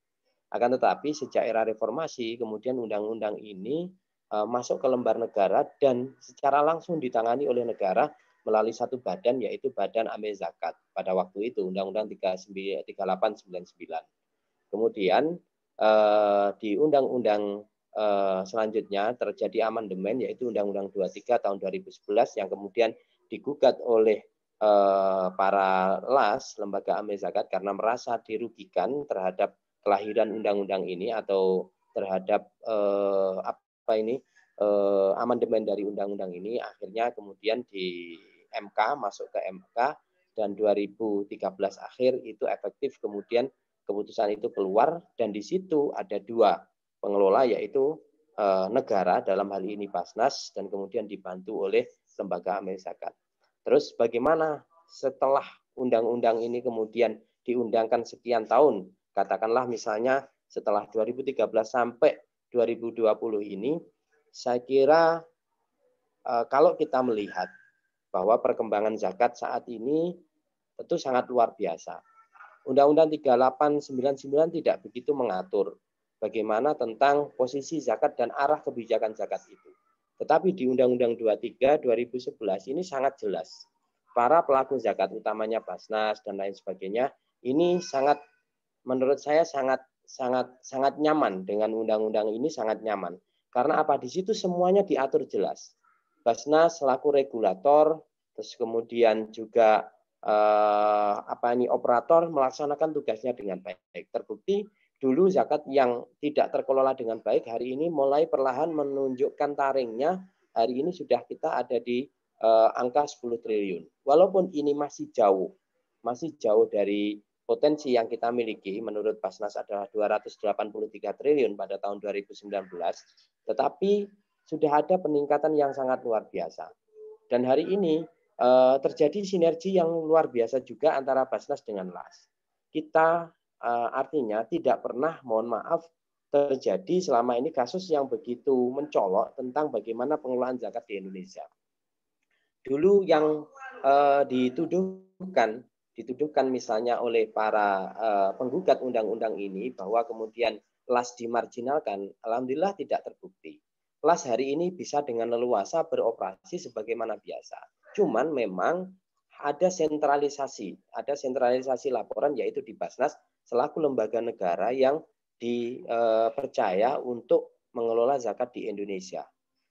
Akan tetapi sejak era reformasi, kemudian undang-undang ini masuk ke lembar negara dan secara langsung ditangani oleh negara melalui satu badan, yaitu Badan Amil Zakat pada waktu itu, Undang-Undang 3899. Kemudian di undang-undang selanjutnya terjadi amandemen, yaitu Undang-Undang 23 tahun 2011 yang kemudian digugat oleh para LAS, lembaga amil zakat, karena merasa dirugikan terhadap kelahiran undang-undang ini atau terhadap amandemen dari undang-undang ini. Akhirnya kemudian di MK, masuk ke MK, dan 2013 akhir itu efektif, kemudian keputusan itu keluar, dan di situ ada dua pengelola, yaitu negara, dalam hal ini Basnas, dan kemudian dibantu oleh lembaga amil zakat. Terus bagaimana setelah undang-undang ini kemudian diundangkan sekian tahun, katakanlah misalnya setelah 2013 sampai 2020 ini, saya kira kalau kita melihat bahwa perkembangan zakat saat ini tentu sangat luar biasa. Undang-Undang 3899 tidak begitu mengatur bagaimana tentang posisi zakat dan arah kebijakan zakat itu. Tetapi di Undang-Undang 23 2011 ini sangat jelas. Para pelaku zakat, utamanya Basnas dan lain sebagainya, ini sangat, menurut saya sangat nyaman dengan undang-undang ini, sangat nyaman. Karena apa? Di situ semuanya diatur jelas. Basnas selaku regulator, terus kemudian juga operator melaksanakan tugasnya dengan baik. Terbukti dulu zakat yang tidak terkelola dengan baik, hari ini mulai perlahan menunjukkan taringnya. Hari ini sudah kita ada di angka 10 triliun. Walaupun ini masih jauh dari potensi yang kita miliki. Menurut Basnas adalah 283 triliun pada tahun 2019, tetapi sudah ada peningkatan yang sangat luar biasa. Dan hari ini terjadi sinergi yang luar biasa juga antara Basnas dengan LAS. Kita artinya tidak pernah, mohon maaf, terjadi selama ini kasus yang begitu mencolok tentang bagaimana pengelolaan zakat di Indonesia. Dulu yang dituduhkan misalnya oleh para penggugat undang-undang ini, bahwa kemudian LAS dimarginalkan, alhamdulillah tidak terbukti. LAS hari ini bisa dengan leluasa beroperasi sebagaimana biasa. Cuman memang ada sentralisasi laporan yaitu di Basnas selaku lembaga negara yang dipercaya untuk mengelola zakat di Indonesia.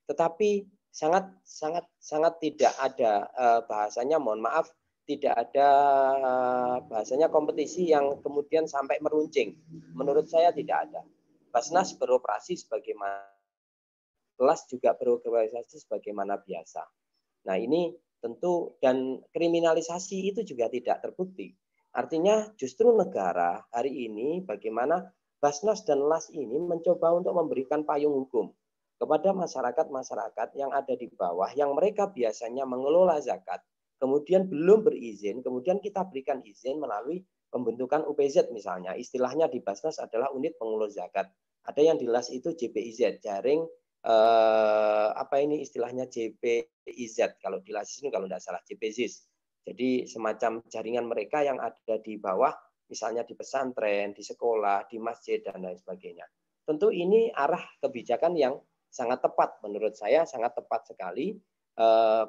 Tetapi sangat tidak ada bahasanya, mohon maaf, tidak ada bahasanya kompetisi yang kemudian sampai meruncing. Menurut saya tidak ada. Basnas beroperasi sebagaimana, LAS juga beroperasi sebagaimana biasa. Nah ini tentu, dan kriminalisasi itu juga tidak terbukti. Artinya justru negara hari ini bagaimana Basnas dan LAS ini mencoba untuk memberikan payung hukum kepada masyarakat-masyarakat yang ada di bawah, yang mereka biasanya mengelola zakat, kemudian belum berizin, kemudian kita berikan izin melalui pembentukan UPZ misalnya. Istilahnya di Basnas adalah unit pengelola zakat. Ada yang di LAS itu JPIZ, jaring istilahnya JPIZ kalau di LAS ini kalau tidak salah JPZIS. Jadi semacam jaringan mereka yang ada di bawah, misalnya di pesantren, di sekolah, di masjid dan lain sebagainya. Tentu ini arah kebijakan yang sangat tepat menurut saya, sangat tepat sekali.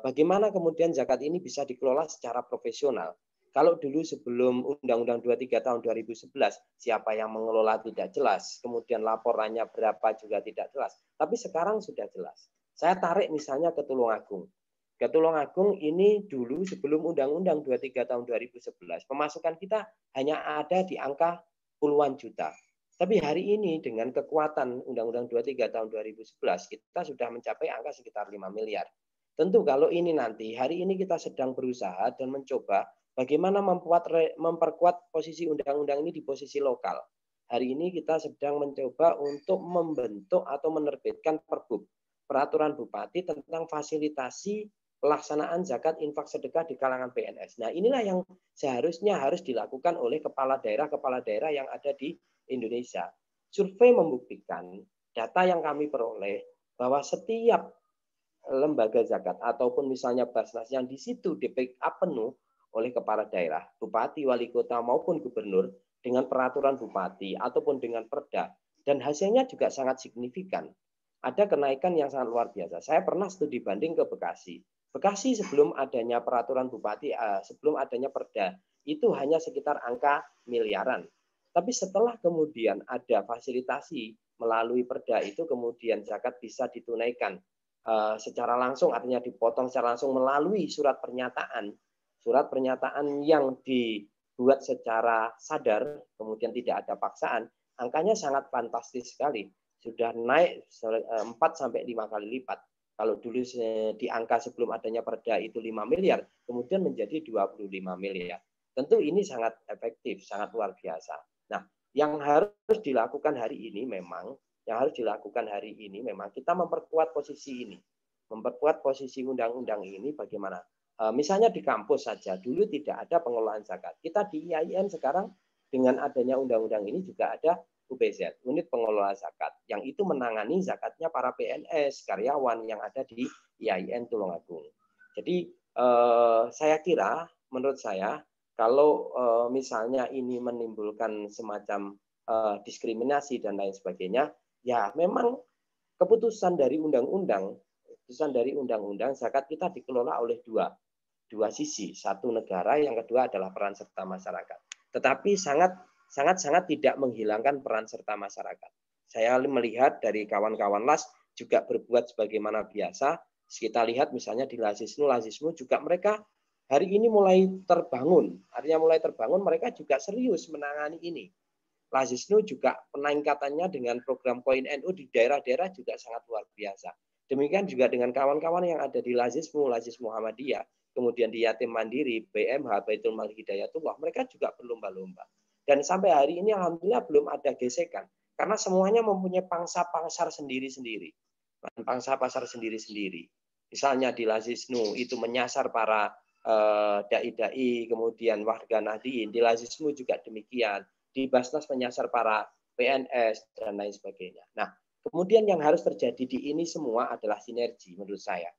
Bagaimana kemudian zakat ini bisa dikelola secara profesional. Kalau dulu sebelum Undang-Undang 23 tahun 2011, siapa yang mengelola tidak jelas, kemudian laporannya berapa juga tidak jelas. Tapi sekarang sudah jelas. Saya tarik misalnya ke Tulungagung. Ke Tulungagung ini dulu sebelum Undang-Undang 23 tahun 2011, pemasukan kita hanya ada di angka puluhan juta. Tapi hari ini dengan kekuatan Undang-Undang 23 tahun 2011, kita sudah mencapai angka sekitar 5 miliar. Tentu kalau ini nanti, hari ini kita sedang berusaha dan mencoba bagaimana memperkuat posisi undang-undang ini di posisi lokal. Hari ini kita sedang mencoba untuk membentuk atau menerbitkan Pergub, peraturan Bupati tentang fasilitasi pelaksanaan zakat infak sedekah di kalangan PNS. Nah inilah yang seharusnya harus dilakukan oleh kepala daerah yang ada di Indonesia. Survei membuktikan, data yang kami peroleh, bahwa setiap lembaga zakat ataupun misalnya Basnas yang di situ di-backup penuh oleh kepala daerah, bupati, wali kota maupun gubernur dengan peraturan bupati ataupun dengan perda, dan hasilnya juga sangat signifikan. Ada kenaikan yang sangat luar biasa. Saya pernah studi banding ke Bekasi. Bekasi sebelum adanya peraturan bupati, sebelum adanya perda, itu hanya sekitar angka miliaran. Tapi setelah kemudian ada fasilitasi melalui perda itu, kemudian zakat bisa ditunaikan secara langsung, artinya dipotong secara langsung melalui surat pernyataan yang dibuat secara sadar, kemudian tidak ada paksaan, angkanya sangat fantastis sekali, sudah naik 4-5 kali lipat. Kalau dulu di angka sebelum adanya perda itu 5 miliar, kemudian menjadi 25 miliar. Tentu ini sangat efektif, sangat luar biasa. Nah, yang harus dilakukan hari ini memang kita memperkuat posisi ini. Memperkuat posisi undang-undang ini bagaimana? Misalnya di kampus saja, dulu tidak ada pengelolaan zakat. Kita di IAIN sekarang dengan adanya undang-undang ini juga ada UPZ, unit pengelola zakat, yang itu menangani zakatnya para PNS, karyawan yang ada di IAIN Tulungagung. Jadi saya kira, menurut saya, kalau misalnya ini menimbulkan semacam diskriminasi dan lain sebagainya, ya memang keputusan dari undang-undang zakat kita dikelola oleh dua sisi, satu negara, yang kedua adalah peran serta masyarakat. Tetapi sangat tidak menghilangkan peran serta masyarakat. Saya melihat dari kawan-kawan LAS juga berbuat sebagaimana biasa. Kita lihat misalnya di Lazisnu juga mereka hari ini mulai terbangun. Artinya mulai terbangun, mereka juga serius menangani ini. Lazisnu juga peningkatannya dengan program Koin NU di daerah-daerah juga sangat luar biasa. Demikian juga dengan kawan-kawan yang ada di Lazis Muhammadiyah, kemudian di Yatim Mandiri, BMH, Baitul Mal Hidayatullah, mereka juga berlomba-lomba. Dan sampai hari ini alhamdulillah belum ada gesekan, karena semuanya mempunyai pangsa pasar sendiri-sendiri. Pangsa pasar sendiri-sendiri. Misalnya di Lazisnu itu menyasar para dai-dai, kemudian warga Nahdien, di Lazismu juga demikian. Di Basnas menyasar para PNS dan lain sebagainya. Nah, kemudian yang harus terjadi di ini semua adalah sinergi menurut saya.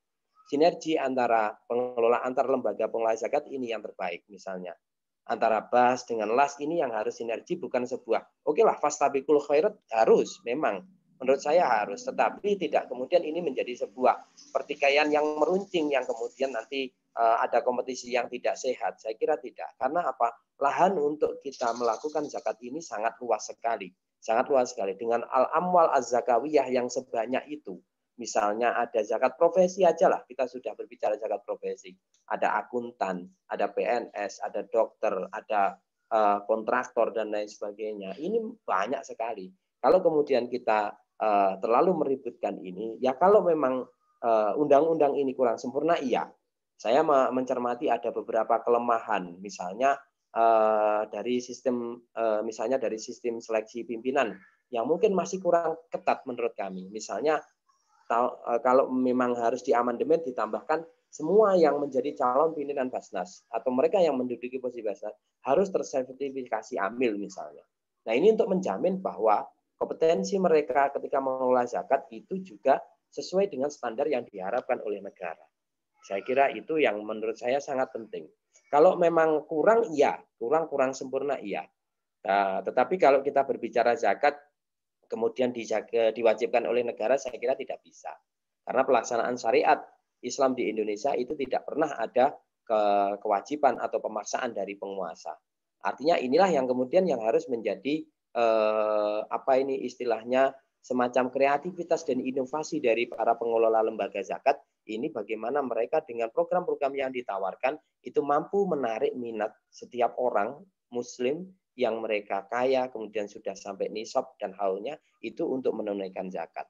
Sinergi antara pengelola antar lembaga pengelola zakat ini yang terbaik misalnya. antara BAS dengan LAS ini yang harus sinergi, bukan sebuah oke lah fastabiqul khairat harus, memang menurut saya harus, tetapi tidak kemudian ini menjadi sebuah pertikaian yang meruncing yang kemudian nanti ada kompetisi yang tidak sehat. Saya kira tidak, karena apa? Lahan untuk kita melakukan zakat ini sangat luas sekali. Sangat luas sekali dengan al-amwal az-zakawiyah yang sebanyak itu. Misalnya ada zakat profesi aja lah, kita sudah berbicara zakat profesi. Ada akuntan, ada PNS, ada dokter, ada kontraktor dan lain sebagainya. Ini banyak sekali. Kalau kemudian kita terlalu meributkan ini, ya kalau memang undang-undang ini kurang sempurna, iya. Saya mencermati ada beberapa kelemahan, misalnya dari sistem misalnya dari sistem seleksi pimpinan yang mungkin masih kurang ketat menurut kami. Misalnya kalau memang harus diamandemen ditambahkan semua yang menjadi calon pimpinan Basnas atau mereka yang menduduki posisi Basnas harus tersertifikasi AMIL misalnya. Nah, ini untuk menjamin bahwa kompetensi mereka ketika mengelola zakat itu juga sesuai dengan standar yang diharapkan oleh negara. Saya kira itu yang menurut saya sangat penting. Kalau memang kurang, iya. Kurang sempurna, iya. Nah, tetapi kalau kita berbicara zakat, kemudian diwajibkan oleh negara, saya kira tidak bisa. Karena pelaksanaan syariat Islam di Indonesia itu tidak pernah ada kewajiban atau pemaksaan dari penguasa. Artinya inilah yang kemudian yang harus menjadi istilahnya semacam kreativitas dan inovasi dari para pengelola lembaga zakat. Ini bagaimana mereka dengan program-program yang ditawarkan itu mampu menarik minat setiap orang Muslim yang mereka kaya, kemudian sudah sampai nisab dan haulnya itu untuk menunaikan zakat.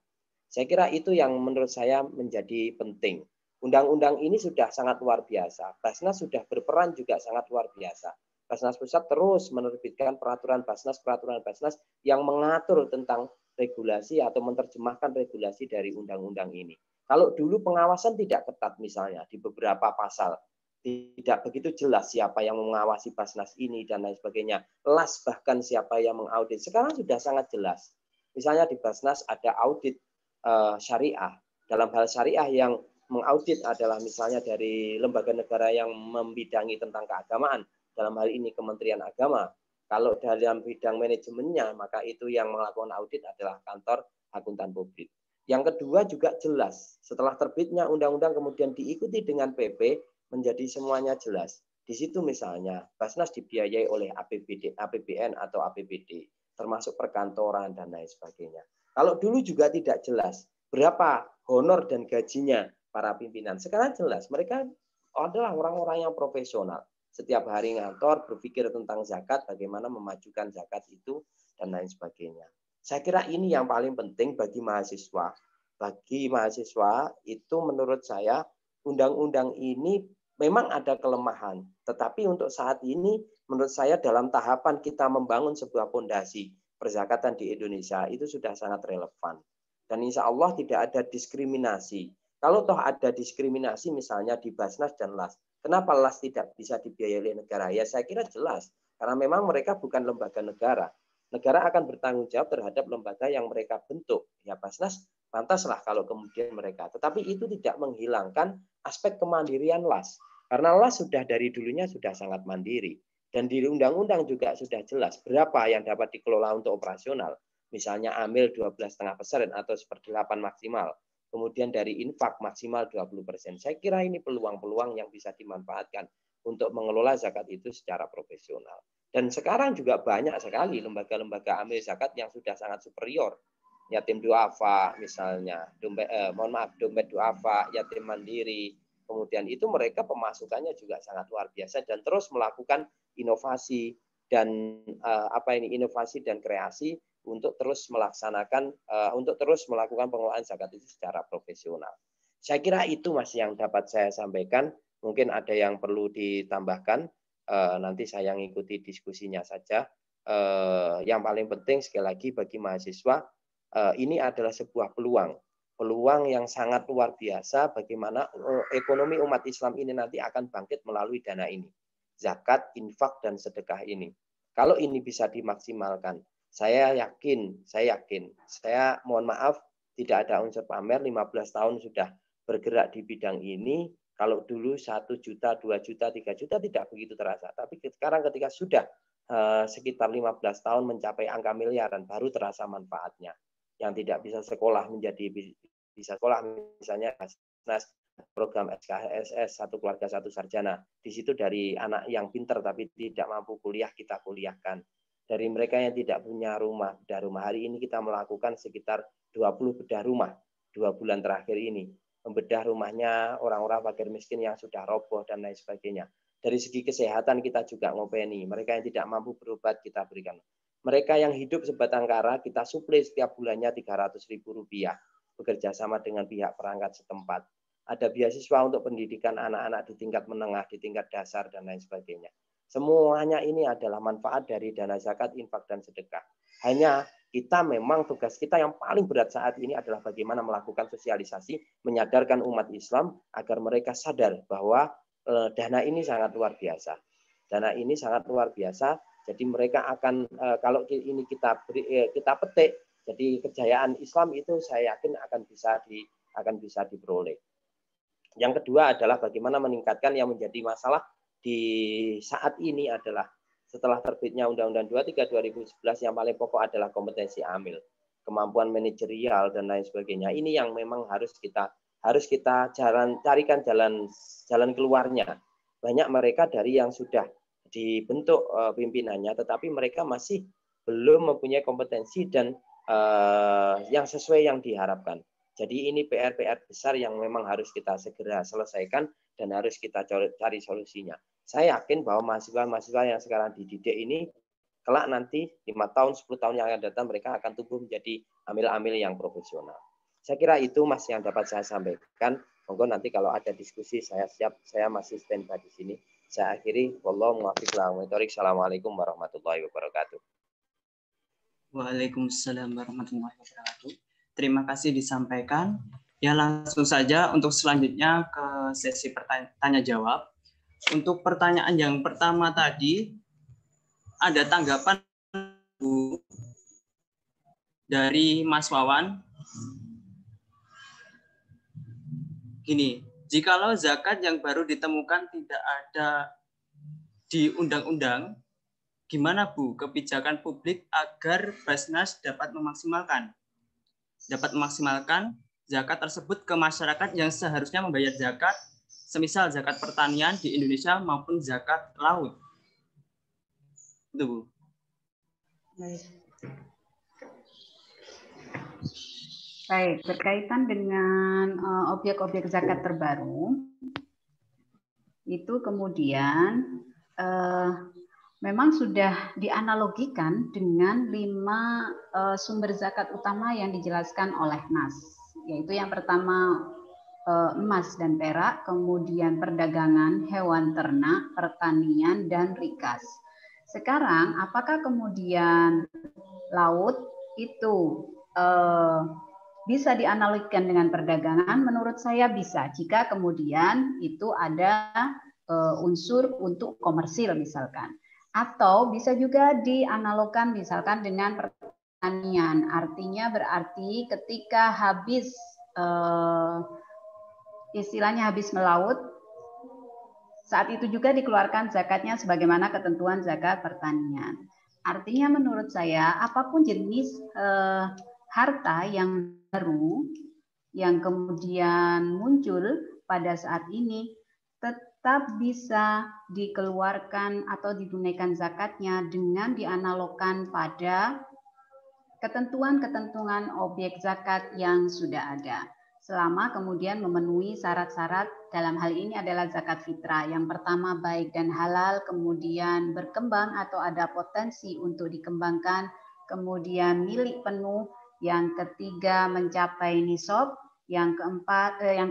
Saya kira itu yang menurut saya menjadi penting. Undang-undang ini sudah sangat luar biasa. Basnas sudah berperan juga sangat luar biasa. Basnas Pusat terus menerbitkan peraturan Basnas yang mengatur tentang regulasi atau menerjemahkan regulasi dari undang-undang ini. Kalau dulu pengawasan tidak ketat misalnya di beberapa pasal, tidak begitu jelas siapa yang mengawasi Basnas ini dan lain sebagainya. LAS bahkan siapa yang mengaudit. Sekarang sudah sangat jelas. Misalnya di Basnas ada audit syariah. Dalam hal syariah yang mengaudit adalah misalnya dari lembaga negara yang membidangi tentang keagamaan. Dalam hal ini Kementerian Agama. Kalau dalam bidang manajemennya, maka itu yang melakukan audit adalah kantor akuntan publik. Yang kedua juga jelas. Setelah terbitnya undang-undang kemudian diikuti dengan PP, menjadi semuanya jelas. Di situ misalnya Basnas dibiayai oleh APBN atau APBD, termasuk perkantoran dan lain sebagainya. Kalau dulu juga tidak jelas berapa honor dan gajinya para pimpinan. Sekarang jelas, mereka adalah orang-orang yang profesional. Setiap hari ngantor berpikir tentang zakat, bagaimana memajukan zakat itu dan lain sebagainya. Saya kira ini yang paling penting bagi mahasiswa. Bagi mahasiswa itu menurut saya undang-undang ini memang ada kelemahan, tetapi untuk saat ini menurut saya dalam tahapan kita membangun sebuah fondasi perzakatan di Indonesia itu sudah sangat relevan. Dan insya Allah tidak ada diskriminasi. Kalau toh ada diskriminasi misalnya di Basnas dan LAS, kenapa LAS tidak bisa dibiayai oleh negara? Ya saya kira jelas, karena memang mereka bukan lembaga negara. Negara akan bertanggung jawab terhadap lembaga yang mereka bentuk. Ya Basnas pantaslah kalau kemudian mereka. Tetapi itu tidak menghilangkan aspek kemandirian LAS. Karena LAS sudah dari dulunya sudah sangat mandiri. Dan di undang-undang juga sudah jelas berapa yang dapat dikelola untuk operasional. Misalnya AMIL 12,5% atau 1/8 maksimal. Kemudian dari infak maksimal 20%. Saya kira ini peluang-peluang yang bisa dimanfaatkan untuk mengelola zakat itu secara profesional. Dan sekarang juga banyak sekali lembaga-lembaga amil zakat yang sudah sangat superior. Yatim duafa misalnya, dompet duafa, yatim mandiri. Kemudian itu mereka pemasukannya juga sangat luar biasa dan terus melakukan inovasi dan inovasi dan kreasi untuk terus melaksanakan untuk terus melakukan pengelolaan zakat itu secara profesional. Saya kira itu Mas yang dapat saya sampaikan. Mungkin ada yang perlu ditambahkan. Nanti saya ngikuti diskusinya saja. Yang paling penting sekali lagi bagi mahasiswa ini adalah sebuah peluang yang sangat luar biasa bagaimana ekonomi umat Islam ini nanti akan bangkit melalui dana ini. Zakat, infak, dan sedekah ini. Kalau ini bisa dimaksimalkan, saya yakin, saya mohon maaf, tidak ada unsur pamer, 15 tahun sudah bergerak di bidang ini, Kalau dulu 1 juta, 2 juta, 3 juta tidak begitu terasa. Tapi sekarang ketika sudah sekitar 15 tahun mencapai angka miliaran, baru terasa manfaatnya. Yang tidak bisa sekolah menjadi bisa sekolah, misalnya program SKSS, satu keluarga satu sarjana. Di situ dari anak yang pintar tapi tidak mampu kuliah, kita kuliahkan. Dari mereka yang tidak punya rumah, bedah rumah. Hari ini kita melakukan sekitar 20 bedah rumah 2 bulan terakhir ini. Membedah rumahnya orang-orang fakir miskin yang sudah roboh dan lain sebagainya. Dari segi kesehatan kita juga ngopeni. Mereka yang tidak mampu berobat kita berikan. Mereka yang hidup sebatang kara kita suplai setiap bulannya Rp300.000. Bekerja sama dengan pihak perangkat setempat. Ada beasiswa untuk pendidikan anak-anak di tingkat menengah, di tingkat dasar, dan lain sebagainya. Semuanya ini adalah manfaat dari dana zakat, infak, dan sedekah. Hanya kita memang tugas kita yang paling berat saat ini adalah bagaimana melakukan sosialisasi, menyadarkan umat Islam agar mereka sadar bahwa dana ini sangat luar biasa. Dana ini sangat luar biasa, jadi mereka akan, kalau ini kita petik, jadi kejayaan Islam itu saya yakin akan bisa diperoleh. Yang kedua adalah bagaimana meningkatkan yang menjadi masalah di saat ini adalah setelah terbitnya Undang-Undang 23 2011 yang paling pokok adalah kompetensi amil, kemampuan manajerial dan lain sebagainya. Ini yang memang harus kita carikan jalan keluarnya. Banyak mereka dari yang sudah dibentuk pimpinannya, tetapi mereka masih belum mempunyai kompetensi dan yang sesuai yang diharapkan. Jadi ini PR-PR besar yang memang harus kita segera selesaikan dan harus kita cari solusinya. Saya yakin bahwa mahasiswa-mahasiswa yang sekarang dididik ini, kelak nanti 5 tahun, 10 tahun yang akan datang, mereka akan tumbuh menjadi amil-amil yang profesional. Saya kira itu Mas yang dapat saya sampaikan. Monggo nanti kalau ada diskusi saya siap, saya masih standby di sini. Saya akhiri. Wallahu muwaffiq ila aqwamit thoriq. Assalamualaikum warahmatullahi wabarakatuh. Waalaikumsalam warahmatullahi wabarakatuh. Terima kasih disampaikan. Ya langsung saja untuk selanjutnya ke sesi tanya jawab. Untuk pertanyaan yang pertama tadi, ada tanggapan Bu dari Mas Wawan. Gini, jikalau zakat yang baru ditemukan tidak ada di undang-undang, gimana Bu kebijakan publik agar Basnas dapat memaksimalkan zakat tersebut ke masyarakat yang seharusnya membayar zakat, semisal zakat pertanian di Indonesia maupun zakat laut. Itu Bu. Baik, berkaitan dengan objek-objek zakat terbaru, itu kemudian memang sudah dianalogikan dengan 5 sumber zakat utama yang dijelaskan oleh Nas, yaitu yang pertama emas dan perak, kemudian perdagangan, hewan ternak, pertanian, dan rikas. Sekarang, apakah kemudian laut itu bisa dianalogikan dengan perdagangan? Menurut saya bisa, jika kemudian itu ada unsur untuk komersil misalkan. Atau bisa juga dianalogkan misalkan dengan pertanian. Artinya berarti ketika habis istilahnya habis melaut, saat itu juga dikeluarkan zakatnya sebagaimana ketentuan zakat pertanian. Artinya menurut saya apapun jenis harta yang baru yang kemudian muncul pada saat ini tetap bisa dikeluarkan atau ditunaikan zakatnya dengan dianalogkan pada ketentuan-ketentuan objek zakat yang sudah ada. Selama kemudian memenuhi syarat-syarat, dalam hal ini adalah zakat fitrah. Yang pertama baik dan halal, kemudian berkembang atau ada potensi untuk dikembangkan, kemudian milik penuh, yang ketiga mencapai nisab, yang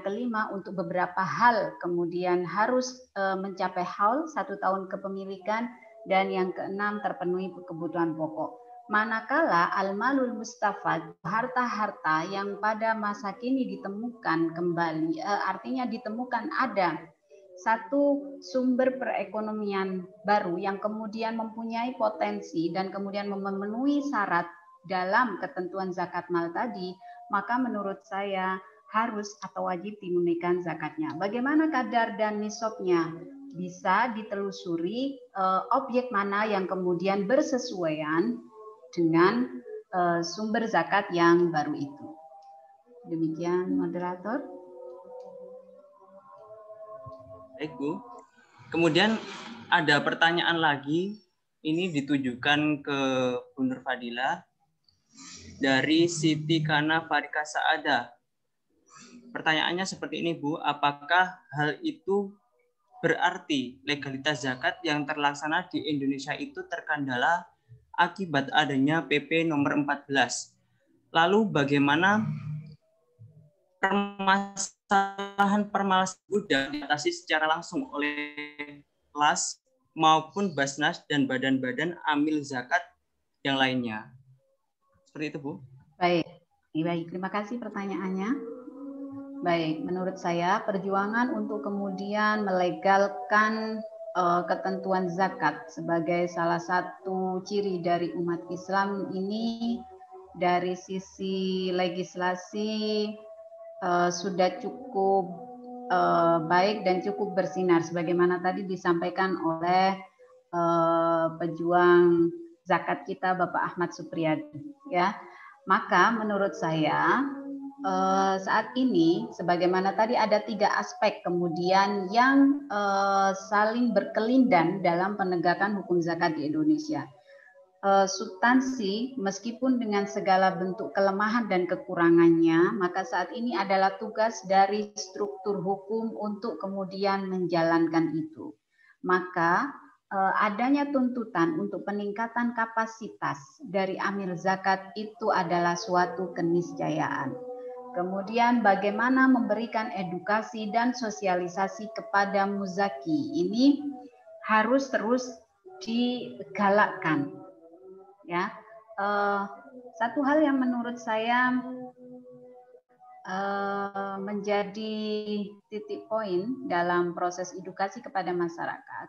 kelima untuk beberapa hal kemudian harus mencapai haul 1 tahun kepemilikan, dan yang keenam terpenuhi kebutuhan pokok. Manakala al-malul mustafad, harta-harta yang pada masa kini ditemukan kembali, artinya ditemukan ada satu sumber perekonomian baru yang kemudian mempunyai potensi dan kemudian memenuhi syarat dalam ketentuan zakat mal tadi, maka menurut saya harus atau wajib menunaikan zakatnya. Bagaimana kadar dan nisabnya? Bisa ditelusuri objek mana yang kemudian bersesuaian dengan sumber zakat yang baru itu. Demikian moderator. Baik Bu. Kemudian ada pertanyaan lagi, ini ditujukan ke Bu Nur Fadilah dari Siti Kana Farika Saada. Pertanyaannya seperti ini Bu, apakah hal itu berarti legalitas zakat yang terlaksana di Indonesia itu terkendala akibat adanya PP nomor 14? Lalu bagaimana permasalahan tersebut diatasi secara langsung oleh LAS maupun Basnas dan badan-badan amil zakat yang lainnya? Seperti itu, Bu. Baik, terima kasih pertanyaannya. Baik, menurut saya perjuangan untuk kemudian melegalkan ketentuan zakat sebagai salah satu ciri dari umat Islam ini dari sisi legislasi sudah cukup baik dan cukup bersinar sebagaimana tadi disampaikan oleh pejuang zakat kita Bapak Ahmad Supriyadi, ya. Maka menurut saya saat ini sebagaimana tadi ada 3 aspek kemudian yang saling berkelindan dalam penegakan hukum zakat di Indonesia. Substansi meskipun dengan segala bentuk kelemahan dan kekurangannya, maka saat ini adalah tugas dari struktur hukum untuk kemudian menjalankan itu. Maka adanya tuntutan untuk peningkatan kapasitas dari amil zakat itu adalah suatu keniscayaan. Kemudian bagaimana memberikan edukasi dan sosialisasi kepada muzaki ini harus terus digalakkan. Ya, satu hal yang menurut saya menjadi titik poin dalam proses edukasi kepada masyarakat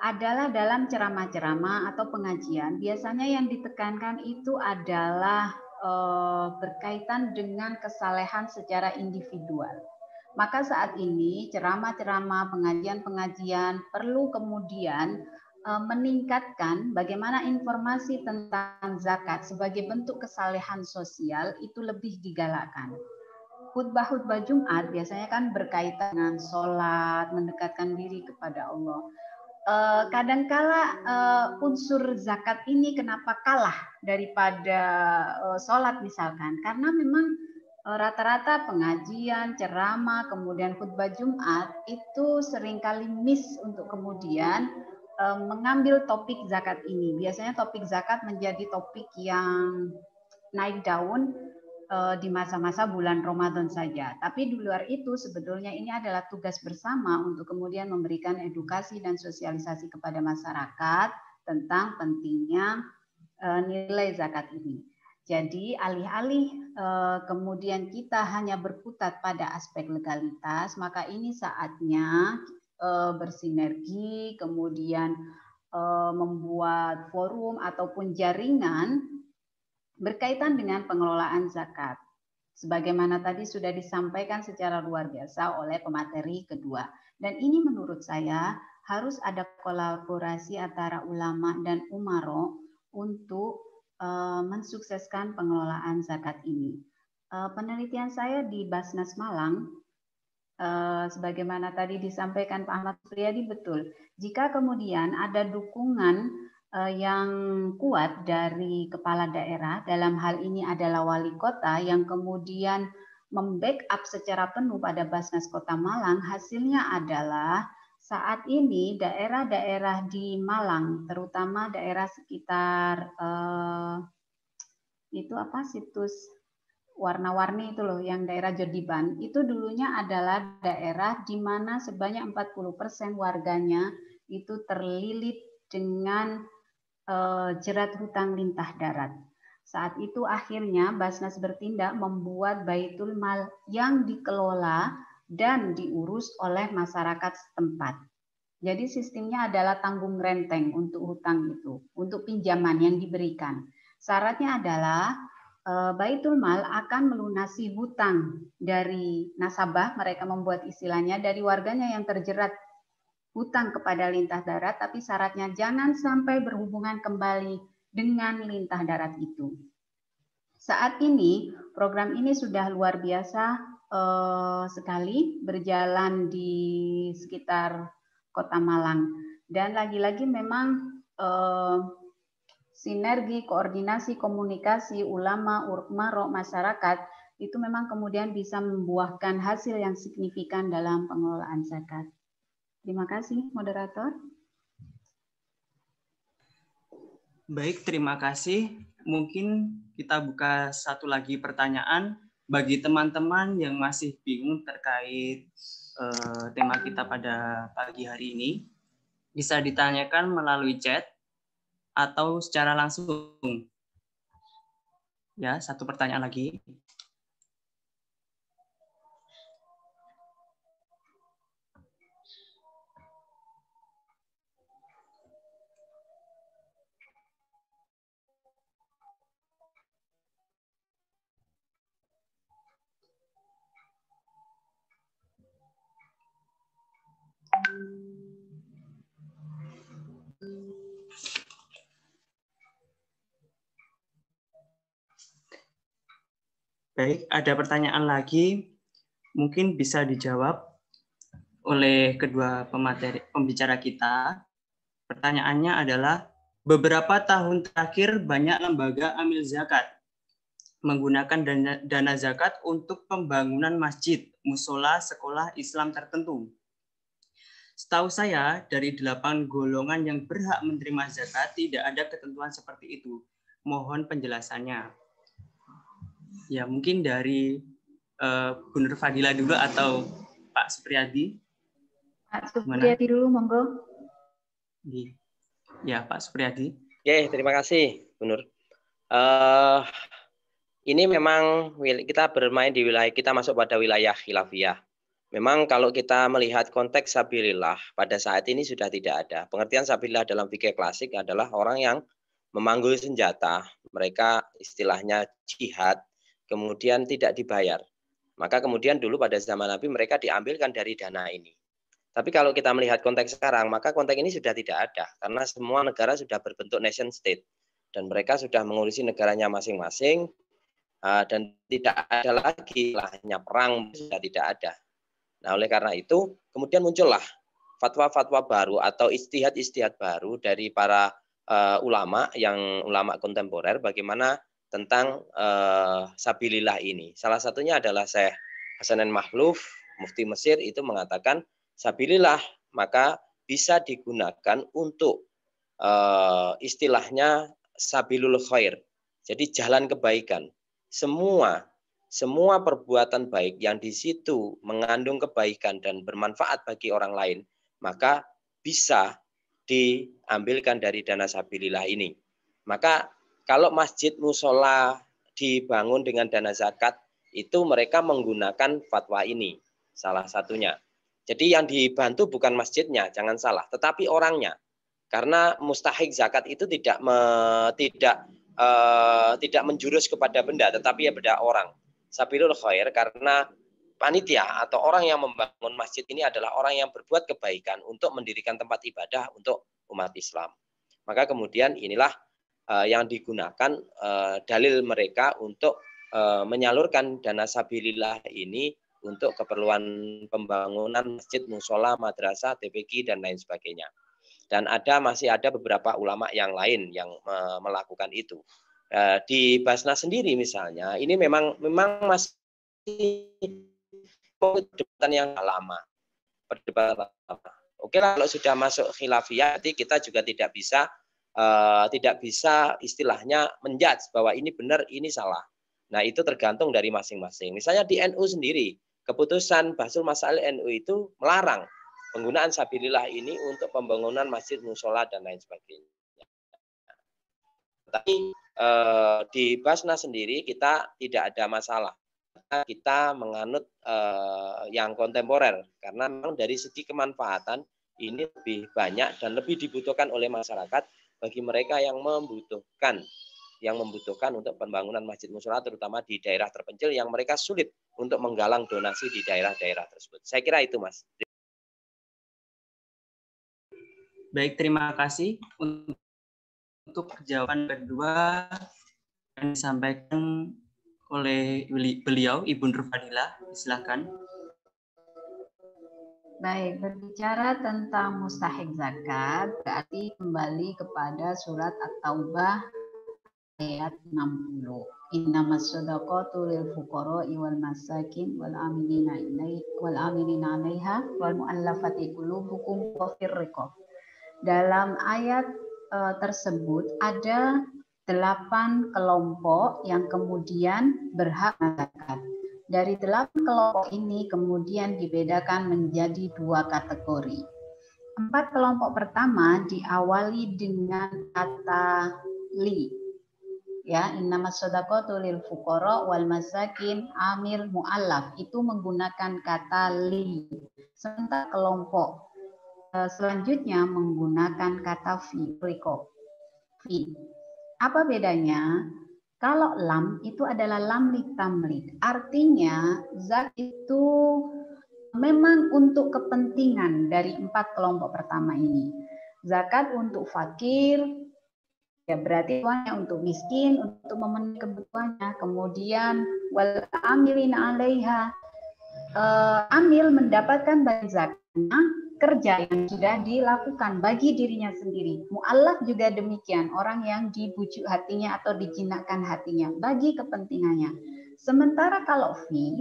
adalah dalam ceramah-ceramah atau pengajian. Biasanya yang ditekankan itu adalah berkaitan dengan kesalehan secara individual. Maka saat ini ceramah-ceramah, pengajian-pengajian perlu kemudian meningkatkan bagaimana informasi tentang zakat sebagai bentuk kesalehan sosial itu lebih digalakkan. Khutbah-khutbah Jumat biasanya kan berkaitan dengan sholat, mendekatkan diri kepada Allah. Kadangkala unsur zakat ini kenapa kalah daripada sholat misalkan? Karena memang rata-rata pengajian, ceramah, kemudian khutbah Jumat itu seringkali miss untuk kemudian mengambil topik zakat ini. Biasanya topik zakat menjadi topik yang naik daun di masa-masa bulan Ramadan saja. Tapi di luar itu sebetulnya ini adalah tugas bersama untuk kemudian memberikan edukasi dan sosialisasi kepada masyarakat tentang pentingnya nilai zakat ini. Jadi alih-alih kemudian kita hanya berkutat pada aspek legalitas, maka ini saatnya bersinergi, kemudian membuat forum ataupun jaringan berkaitan dengan pengelolaan zakat. Sebagaimana tadi sudah disampaikan secara luar biasa oleh pemateri kedua. Dan ini menurut saya harus ada kolaborasi antara ulama dan umaro untuk mensukseskan pengelolaan zakat ini. Penelitian saya di Basnas Malang, sebagaimana tadi disampaikan Pak Ahmad Supriyadi betul, jika kemudian ada dukungan yang kuat dari kepala daerah, dalam hal ini adalah wali kota yang kemudian membackup secara penuh pada Basnas Kota Malang, hasilnya adalah saat ini daerah-daerah di Malang, terutama daerah sekitar situs warna-warni itu loh, yang daerah Jodiban, itu dulunya adalah daerah di mana sebanyak 40% warganya itu terlilit dengan jerat hutang lintah darat. Saat itu akhirnya Basnas bertindak membuat Baitul Mal yang dikelola dan diurus oleh masyarakat setempat. Jadi sistemnya adalah tanggung renteng untuk hutang itu, untuk pinjaman yang diberikan. Syaratnya adalah Baitul Mal akan melunasi hutang dari nasabah, mereka membuat istilahnya, dari warganya yang terjerat hutang kepada lintah darat, tapi syaratnya jangan sampai berhubungan kembali dengan lintah darat itu. Saat ini program ini sudah luar biasa sekali berjalan di sekitar Kota Malang, dan lagi-lagi memang sinergi, koordinasi, komunikasi ulama, urmaro, masyarakat itu memang kemudian bisa membuahkan hasil yang signifikan dalam pengelolaan zakat. Terima kasih, moderator. Baik, terima kasih. Mungkin kita buka satu lagi pertanyaan bagi teman-teman yang masih bingung terkait tema kita pada pagi hari ini. Bisa ditanyakan melalui chat atau secara langsung. Ya, satu pertanyaan lagi. Baik, ada pertanyaan lagi, mungkin bisa dijawab oleh kedua pembicara kita. Pertanyaannya adalah, beberapa tahun terakhir banyak lembaga amil zakat menggunakan dana zakat untuk pembangunan masjid, musola, sekolah Islam tertentu. Setahu saya, dari 8 golongan yang berhak menerima zakat, tidak ada ketentuan seperti itu. Mohon penjelasannya. Ya, mungkin dari Bu Nur Fadila dulu atau Pak Supriyadi. Pak Supriyadi dulu, monggo. Ya, Pak Supriyadi. Oke, terima kasih, Bu Nur. Ini memang kita bermain di wilayah, kita masuk pada wilayah khilafiyah. Memang kalau kita melihat konteks sabilillah pada saat ini sudah tidak ada. Pengertian sabilillah dalam fikih klasik adalah orang yang memanggul senjata, mereka istilahnya jihad, kemudian tidak dibayar. Maka kemudian dulu pada zaman Nabi mereka diambilkan dari dana ini. Tapi kalau kita melihat konteks sekarang, maka konteks ini sudah tidak ada. Karena semua negara sudah berbentuk nation state. Dan mereka sudah mengurusi negaranya masing-masing. Dan tidak ada lagi, hanya perang sudah tidak ada. Nah, oleh karena itu, kemudian muncullah fatwa-fatwa baru atau istihad-istihad baru dari para ulama kontemporer bagaimana tentang sabilillah ini. Salah satunya adalah Syekh Hasanin Mahluf, Mufti Mesir, itu mengatakan sabilillah maka bisa digunakan untuk istilahnya sabilul khair. Jadi jalan kebaikan. Semua perbuatan baik yang di situ mengandung kebaikan dan bermanfaat bagi orang lain, maka bisa diambilkan dari dana sabilillah ini. Maka kalau masjid musola dibangun dengan dana zakat, itu mereka menggunakan fatwa ini, salah satunya. Jadi yang dibantu bukan masjidnya, jangan salah, tetapi orangnya. Karena mustahik zakat itu tidak menjurus kepada benda, tetapi pada orang. Sabilul khair, karena panitia atau orang yang membangun masjid ini adalah orang yang berbuat kebaikan untuk mendirikan tempat ibadah untuk umat Islam. Maka kemudian inilah yang digunakan dalil mereka untuk menyalurkan dana sabilillah ini untuk keperluan pembangunan masjid, musola, madrasah, TPQ, dan lain sebagainya. Dan masih ada beberapa ulama yang lain yang melakukan itu. Di Basnas sendiri misalnya, ini memang masih perdebatan yang lama. Oke lah, kalau sudah masuk khilafiyah, nanti kita juga tidak bisa istilahnya menjudge bahwa ini benar, ini salah. Nah, itu tergantung dari masing-masing. Misalnya di NU sendiri, keputusan Basul Masail NU itu melarang penggunaan sabilillah ini untuk pembangunan masjid, musola, dan lain sebagainya. Tapi di Basnas sendiri kita tidak ada masalah. Kita menganut yang kontemporer karena memang dari segi kemanfaatan ini lebih banyak dan lebih dibutuhkan oleh masyarakat bagi mereka yang membutuhkan. yang membutuhkan untuk pembangunan masjid mushola, terutama di daerah terpencil yang mereka sulit untuk menggalang donasi di daerah-daerah tersebut. Saya kira itu, Mas. Baik, terima kasih untuk jawaban kedua yang disampaikan oleh beliau, Ibu Nur Fadilah. Silakan. Baik, berbicara tentang mustahik zakat, berarti kembali kepada surat At-Taubah ayat 60. Innamas shadaqatu lil fuqara'i wal masakin wal amilina 'alaiha wal mu'allafati qulubuhum wa fir riqab. Dalam ayat tersebut ada 8 kelompok yang kemudian berhak zakat. Dari 8 kelompok ini kemudian dibedakan menjadi 2 kategori. 4 kelompok pertama diawali dengan kata li. Ya, innamas shadaqatu lil fuqara wal masakin amil mu'allaf itu menggunakan kata li. Sementara kelompok selanjutnya menggunakan kata fi. Apa bedanya? Kalau lam itu adalah lam litamlik, artinya zakat itu memang untuk kepentingan dari 4 kelompok pertama ini. Zakat untuk fakir, ya berarti tuannya untuk miskin, untuk memenuhi kebutuhannya. Kemudian wal amilina 'alaiha, amil mendapatkan bagi zakatnya kerja yang sudah dilakukan bagi dirinya sendiri. Mu'allaf juga demikian, orang yang dibujuk hatinya atau dijinakkan hatinya bagi kepentingannya. Sementara kalau fi,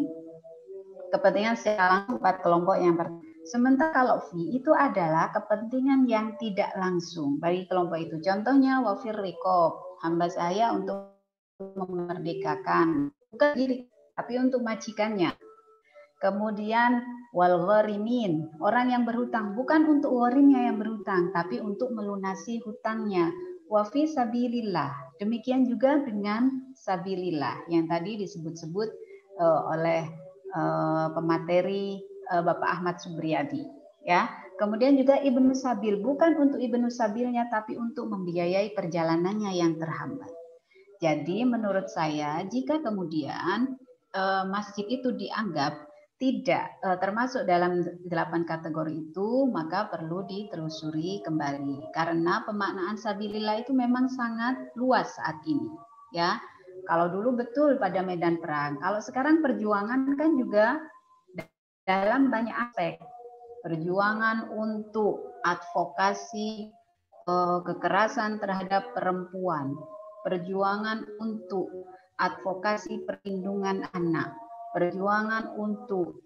kepentingan secara langsung 4 kelompok yang pertama. Sementara kalau fi itu adalah kepentingan yang tidak langsung bagi kelompok itu. Contohnya wafir riqab, hamba saya untuk memerdekakan, bukan diri, tapi untuk majikannya. Kemudian wal gharimin, orang yang berhutang, bukan untuk gharimnya yang berhutang, tapi untuk melunasi hutangnya. Wa fi sabilillah, demikian juga dengan sabilillah yang tadi disebut-sebut oleh pemateri Bapak Ahmad Subriyadi. Ya, kemudian juga Ibnu Sabil, bukan untuk Ibnu Sabilnya, tapi untuk membiayai perjalanannya yang terhambat. Jadi menurut saya, jika kemudian masjid itu dianggap tidak termasuk dalam 8 kategori itu, maka perlu ditelusuri kembali. Karena pemaknaan sabilillah itu memang sangat luas saat ini. Ya, kalau dulu betul pada medan perang. Kalau sekarang perjuangan kan juga dalam banyak aspek. Perjuangan untuk advokasi kekerasan terhadap perempuan. Perjuangan untuk advokasi perlindungan anak. Perjuangan untuk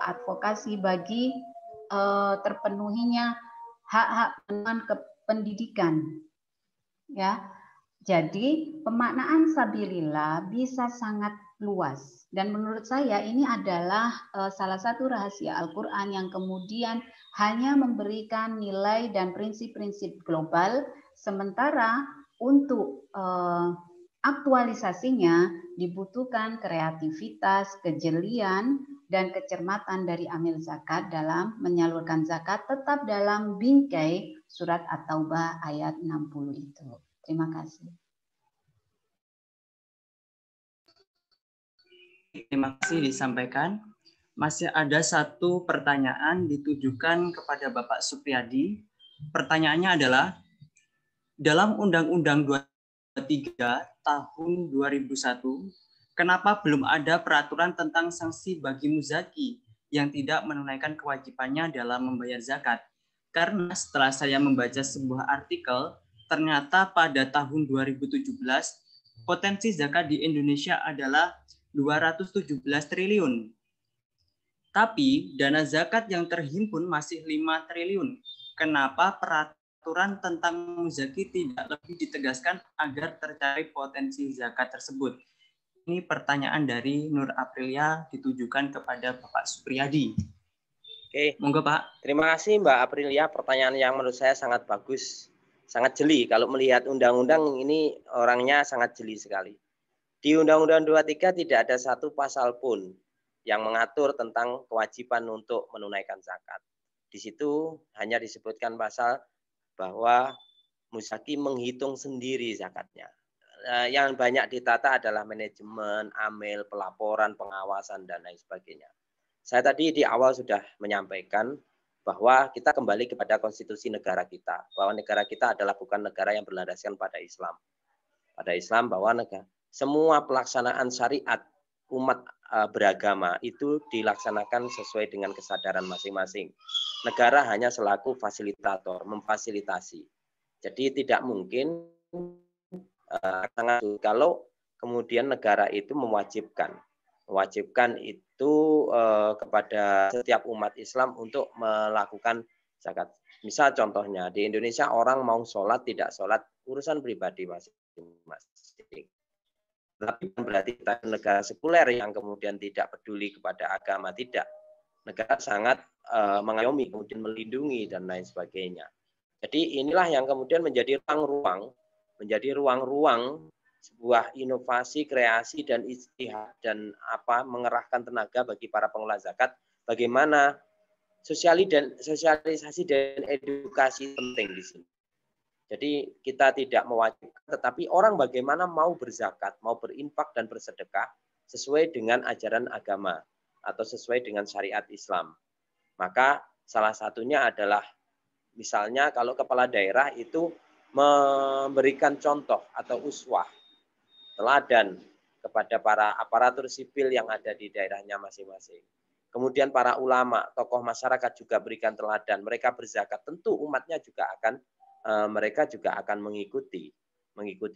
advokasi bagi terpenuhinya hak-hak pendidikan, ya. Jadi pemaknaan sabilillah bisa sangat luas dan menurut saya ini adalah salah satu rahasia Al-Quran yang kemudian hanya memberikan nilai dan prinsip-prinsip global, sementara untuk aktualisasinya dibutuhkan kreativitas, kejelian, dan kecermatan dari amil zakat dalam menyalurkan zakat tetap dalam bingkai surat At-Taubah ayat 60 itu. Terima kasih. Terima kasih disampaikan. Masih ada satu pertanyaan ditujukan kepada Bapak Supriyadi. Pertanyaannya adalah, dalam Undang-Undang 23 tahun 2001, kenapa belum ada peraturan tentang sanksi bagi muzaki yang tidak menunaikan kewajibannya dalam membayar zakat? Karena setelah saya membaca sebuah artikel, ternyata pada tahun 2017, potensi zakat di Indonesia adalah 217 triliun. Tapi dana zakat yang terhimpun masih 5 triliun. Kenapa peraturan tentang muzaki tidak lebih ditegaskan agar tercapai potensi zakat tersebut? Ini pertanyaan dari Nur Aprilia ditujukan kepada Bapak Supriyadi. Oke, monggo Pak. Terima kasih Mbak Aprilia, pertanyaan yang menurut saya sangat bagus, sangat jeli. Kalau melihat undang-undang ini orangnya sangat jeli sekali. Di Undang-Undang 23 tidak ada satu pasal pun yang mengatur tentang kewajiban untuk menunaikan zakat. Di situ hanya disebutkan pasal bahwa muzaki menghitung sendiri zakatnya. yang banyak ditata adalah manajemen, amil, pelaporan, pengawasan, dan lain sebagainya. Saya tadi di awal sudah menyampaikan bahwa kita kembali kepada konstitusi negara kita, bahwa negara kita adalah bukan negara yang berlandaskan pada Islam. Pada Islam bahwa semua pelaksanaan syariat umat beragama itu dilaksanakan sesuai dengan kesadaran masing-masing. Negara hanya selaku fasilitator, memfasilitasi. Jadi tidak mungkin kalau kemudian negara itu mewajibkan itu kepada setiap umat Islam untuk melakukan zakat. Misal contohnya di Indonesia orang mau sholat tidak sholat urusan pribadi masing-masing. Tapi berarti kita negara sekuler yang kemudian tidak peduli kepada agama, tidak. Negara sangat mengayomi, kemudian melindungi dan lain sebagainya. Jadi inilah yang kemudian menjadi ruang-ruang sebuah inovasi, kreasi dan ijtihad dan mengerahkan tenaga bagi para pengelola zakat. Bagaimana sosialisasi dan edukasi penting di sini. Jadi kita tidak mewajibkan, tetapi orang bagaimana mau berzakat, mau berinfak dan bersedekah sesuai dengan ajaran agama atau sesuai dengan syariat Islam. Maka salah satunya adalah misalnya kalau kepala daerah itu memberikan contoh atau uswah, teladan kepada para aparatur sipil yang ada di daerahnya masing-masing. Kemudian para ulama, tokoh masyarakat juga berikan teladan. Mereka berzakat, tentu umatnya juga akan mereka juga akan mengikuti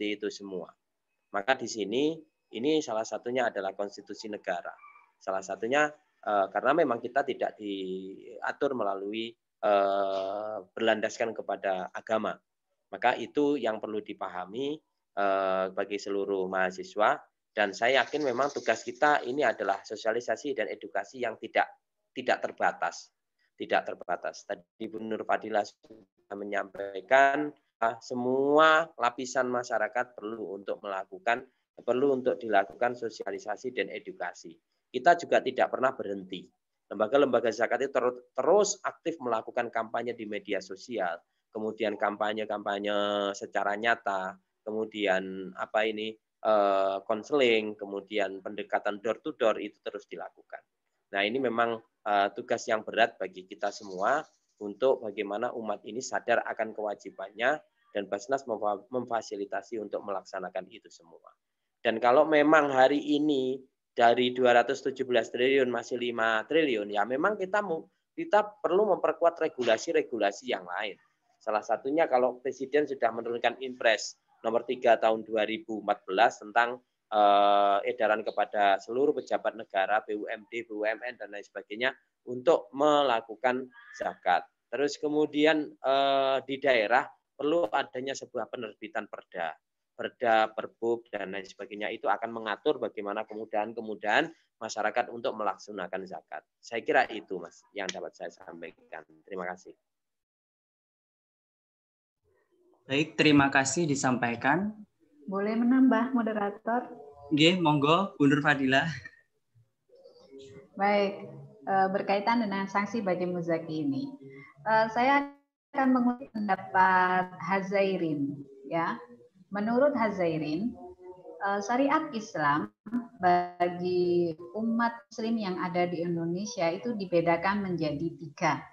itu semua. Maka di sini ini salah satunya adalah konstitusi negara. Salah satunya karena memang kita tidak diatur melalui berlandaskan kepada agama. Maka itu yang perlu dipahami bagi seluruh mahasiswa, dan saya yakin memang tugas kita ini adalah sosialisasi dan edukasi yang tidak terbatas. Tadi Bu Nur Fadilah sudah menyampaikan semua lapisan masyarakat perlu untuk dilakukan sosialisasi dan edukasi. Kita juga tidak pernah berhenti. Lembaga-lembaga zakat itu terus aktif melakukan kampanye di media sosial, kemudian kampanye-kampanye secara nyata, kemudian konseling, kemudian pendekatan door to door itu terus dilakukan. Nah, ini memang tugas yang berat bagi kita semua untuk bagaimana umat ini sadar akan kewajibannya dan Basnas memfasilitasi untuk melaksanakan itu semua. Dan kalau memang hari ini dari 217 triliun masih 5 triliun, ya memang kita perlu memperkuat regulasi-regulasi yang lain. Salah satunya kalau Presiden sudah menurunkan Impres nomor 3 tahun 2014 tentang edaran kepada seluruh pejabat negara, BUMD, BUMN, dan lain sebagainya untuk melakukan zakat. Terus kemudian di daerah perlu adanya sebuah penerbitan perda, perbub, dan lain sebagainya. Itu akan mengatur bagaimana kemudahan-kemudahan masyarakat untuk melaksanakan zakat. Saya kira itu, Mas, yang dapat saya sampaikan. Terima kasih. Baik, terima kasih disampaikan. Boleh menambah, moderator? Nggih, monggo, Bu Nur Fadilah. Baik, berkaitan dengan sanksi bagi muzaki ini. Saya akan mengutip pendapat Hazairin. Ya. Menurut Hazairin, syariat Islam bagi umat muslim yang ada di Indonesia itu dibedakan menjadi 3.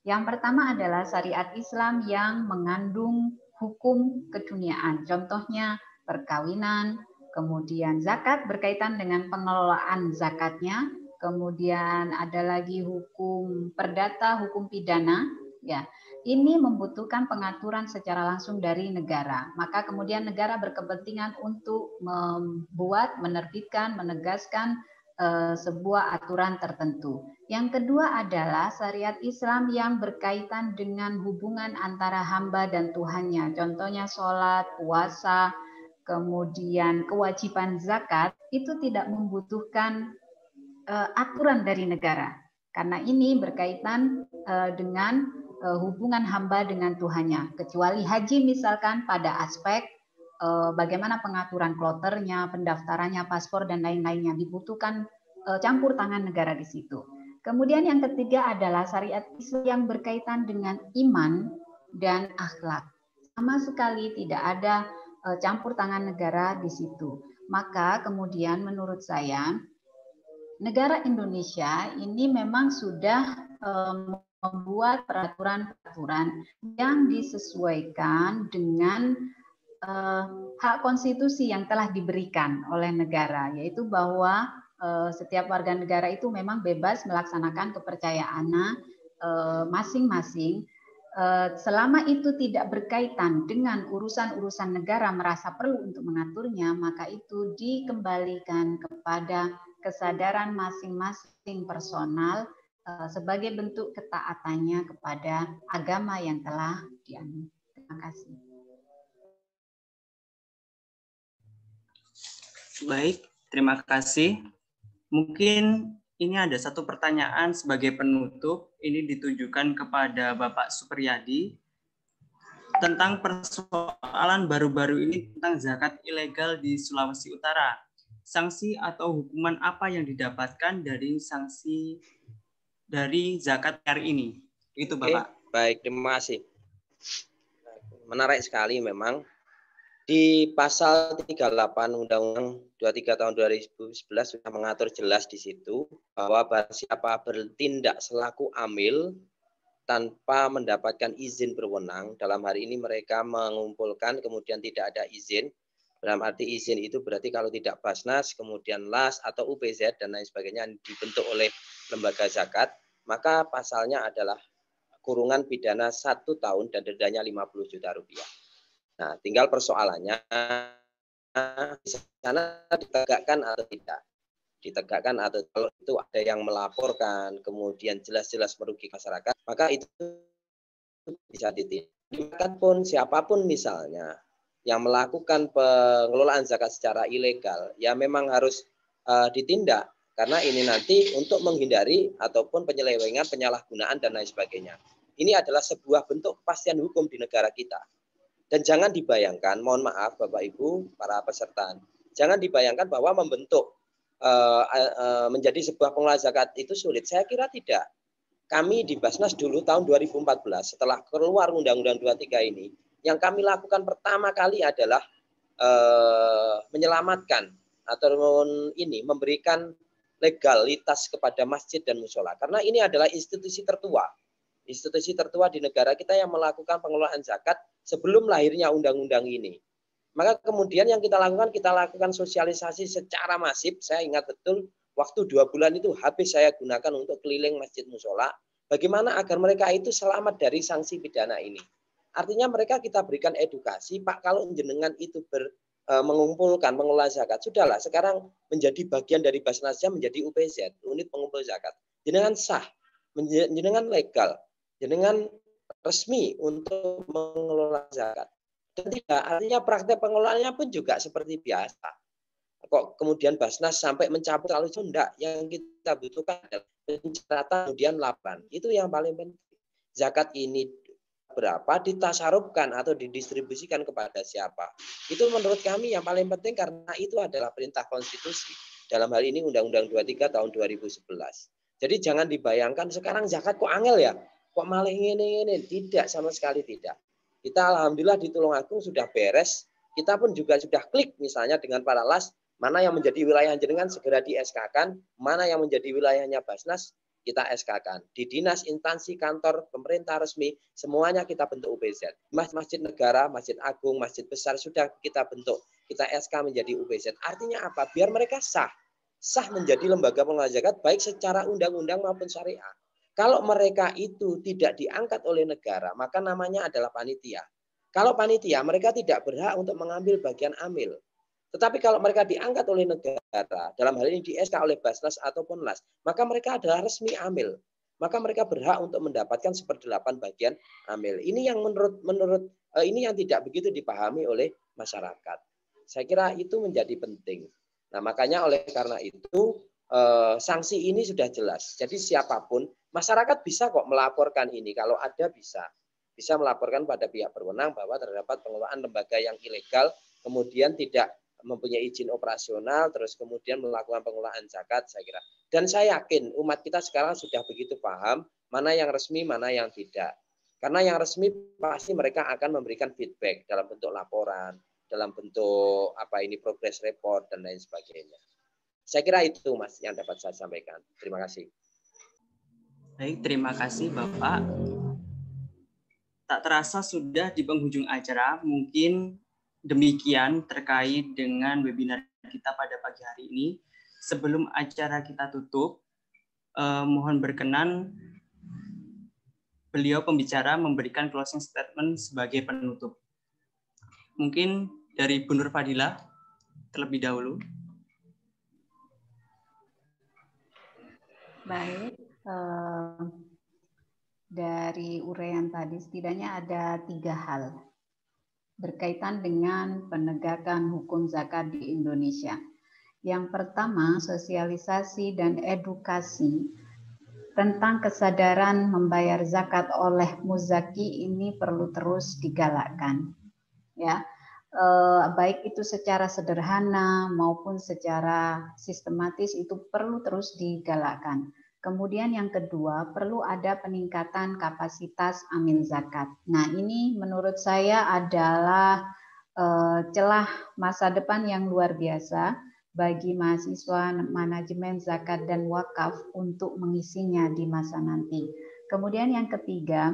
Yang pertama adalah syariat Islam yang mengandung hukum keduniaan. Contohnya perkawinan, kemudian zakat berkaitan dengan pengelolaan zakatnya, kemudian ada lagi hukum perdata, hukum pidana, ya. Ini membutuhkan pengaturan secara langsung dari negara. Maka kemudian negara berkepentingan untuk membuat, menerbitkan, menegaskan sebuah aturan tertentu. Yang kedua adalah syariat Islam yang berkaitan dengan hubungan antara hamba dan Tuhannya. Contohnya sholat, puasa, kemudian kewajiban zakat itu tidak membutuhkan aturan dari negara. Karena ini berkaitan dengan hubungan hamba dengan Tuhannya. Kecuali haji misalkan pada aspek bagaimana pengaturan kloternya, pendaftarannya, paspor, dan lain-lainnya. Dibutuhkan campur tangan negara di situ. Kemudian yang ketiga adalah syariat Islam yang berkaitan dengan iman dan akhlak. Sama sekali tidak ada campur tangan negara di situ. Maka kemudian menurut saya negara Indonesia ini memang sudah membuat peraturan-peraturan yang disesuaikan dengan hak konstitusi yang telah diberikan oleh negara, yaitu bahwa setiap warga negara itu memang bebas melaksanakan kepercayaannya masing-masing. Selama itu tidak berkaitan dengan urusan-urusan negara merasa perlu untuk mengaturnya, maka itu dikembalikan kepada kesadaran masing-masing personal sebagai bentuk ketaatannya kepada agama yang telah dianut. Terima kasih. Baik, terima kasih. Mungkin ini ada satu pertanyaan sebagai penutup. Ini ditujukan kepada Bapak Supriyadi tentang persoalan baru-baru ini tentang zakat ilegal di Sulawesi Utara. Sanksi atau hukuman apa yang didapatkan dari sanksi dari zakat liar ini? Itu Bapak. Oke, baik, terima kasih. Menarik sekali memang. Di pasal 38 Undang-Undang 23 tahun 2011 sudah mengatur jelas di situ bahwa barang siapa bertindak selaku amil tanpa mendapatkan izin berwenang, dalam hari ini mereka mengumpulkan kemudian tidak ada izin. Dalam arti izin itu berarti kalau tidak Basnas, kemudian LAS atau UPZ dan lain sebagainya dibentuk oleh lembaga zakat, maka pasalnya adalah kurungan pidana 1 tahun dan dendanya 50 juta rupiah. Nah, tinggal persoalannya di sana ditegakkan atau tidak. Ditegakkan atau kalau itu ada yang melaporkan, kemudian jelas-jelas merugikan masyarakat, maka itu bisa ditindak. Pun siapapun misalnya yang melakukan pengelolaan zakat secara ilegal, ya memang harus ditindak. Karena ini nanti untuk menghindari ataupun penyelewengan, penyalahgunaan, dan lain sebagainya. Ini adalah sebuah bentuk kepastian hukum di negara kita. Dan jangan dibayangkan, mohon maaf Bapak Ibu, para peserta, jangan dibayangkan bahwa membentuk menjadi sebuah pengelola zakat itu sulit. Saya kira tidak. Kami di Basnas dulu tahun 2014, setelah keluar Undang-Undang 23 ini, yang kami lakukan pertama kali adalah menyelamatkan atau memberikan legalitas kepada masjid dan musola. Karena ini adalah institusi tertua. Institusi tertua di negara kita yang melakukan pengelolaan zakat sebelum lahirnya undang-undang ini. Maka kemudian yang kita lakukan sosialisasi secara masif. Saya ingat betul waktu 2 bulan itu habis saya gunakan untuk keliling masjid musola. Bagaimana agar mereka itu selamat dari sanksi pidana ini. Artinya mereka kita berikan edukasi, Pak, kalau jenengan itu mengumpulkan, mengelola zakat, sudahlah sekarang menjadi bagian dari Basnasnya menjadi UPZ, unit pengumpul zakat. Jenengan sah, jenengan legal, jenengan resmi untuk mengelola zakat. Dan tidak, artinya praktek pengelolaannya pun juga seperti biasa. Kok kemudian Basnas sampai mencabut kalau itu enggak, yang kita butuhkan adalah pencatatan kemudian laporan. Itu yang paling penting. Zakat ini berapa ditasarufkan atau didistribusikan kepada siapa. Itu menurut kami yang paling penting karena itu adalah perintah konstitusi. Dalam hal ini Undang-Undang 23 tahun 2011. Jadi jangan dibayangkan sekarang zakat kok angel ya. Kok malah ini. Tidak, sama sekali tidak. Kita alhamdulillah di Tulungagung sudah beres. Kita pun juga sudah klik misalnya dengan para LAS. Mana yang menjadi wilayah jenengan segera di SK-kan. Mana yang menjadi wilayahnya Basnas kita SK-kan. Di dinas, instansi, kantor, pemerintah resmi, semuanya kita bentuk UPZ. Masjid negara, masjid agung, masjid besar sudah kita bentuk. Kita SK menjadi UPZ. Artinya apa? Biar mereka sah. Sah menjadi lembaga pengelola zakat baik secara undang-undang maupun syariah. Kalau mereka itu tidak diangkat oleh negara, maka namanya adalah panitia. Kalau panitia, mereka tidak berhak untuk mengambil bagian amil. Tetapi kalau mereka diangkat oleh negara, dalam hal ini di SK oleh Basnas ataupun LAS, maka mereka adalah resmi amil. Maka mereka berhak untuk mendapatkan 1/8 bagian amil. Ini yang menurut ini yang tidak begitu dipahami oleh masyarakat. Saya kira itu menjadi penting. Nah, makanya oleh karena itu sanksi ini sudah jelas. Jadi siapapun, masyarakat bisa kok melaporkan ini. Kalau ada bisa melaporkan pada pihak berwenang bahwa terdapat pengelolaan lembaga yang ilegal, kemudian tidak mempunyai izin operasional, terus kemudian melakukan pengelolaan zakat, saya kira. Dan saya yakin umat kita sekarang sudah begitu paham mana yang resmi, mana yang tidak. Karena yang resmi pasti mereka akan memberikan feedback dalam bentuk laporan, dalam bentuk progress report dan lain sebagainya. Saya kira itu Mas yang dapat saya sampaikan. Terima kasih. Baik, terima kasih Bapak. Tak terasa sudah di penghujung acara. Mungkin demikian terkait dengan webinar kita pada pagi hari ini. Sebelum acara kita tutup, mohon berkenan beliau pembicara memberikan closing statement sebagai penutup. Mungkin dari Bu Nur Fadila terlebih dahulu. Baik, dari uraian tadi setidaknya ada 3 hal berkaitan dengan penegakan hukum zakat di Indonesia. Yang pertama, sosialisasi dan edukasi tentang kesadaran membayar zakat oleh muzaki ini perlu terus digalakkan. Ya, baik itu secara sederhana maupun secara sistematis itu perlu terus digalakkan. Kemudian yang kedua, perlu ada peningkatan kapasitas amil zakat. Nah, ini menurut saya adalah celah masa depan yang luar biasa bagi mahasiswa manajemen zakat dan wakaf untuk mengisinya di masa nanti. Kemudian yang ketiga,